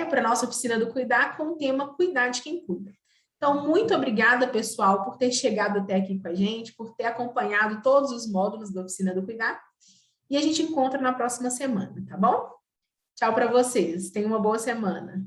para a nossa Oficina do Cuidar, com o tema Cuidar de quem cuida. Então, muito obrigada, pessoal, por ter chegado até aqui com a gente, por ter acompanhado todos os módulos da Oficina do Cuidar. E a gente encontra na próxima semana, tá bom? Tchau para vocês. Tenham uma boa semana.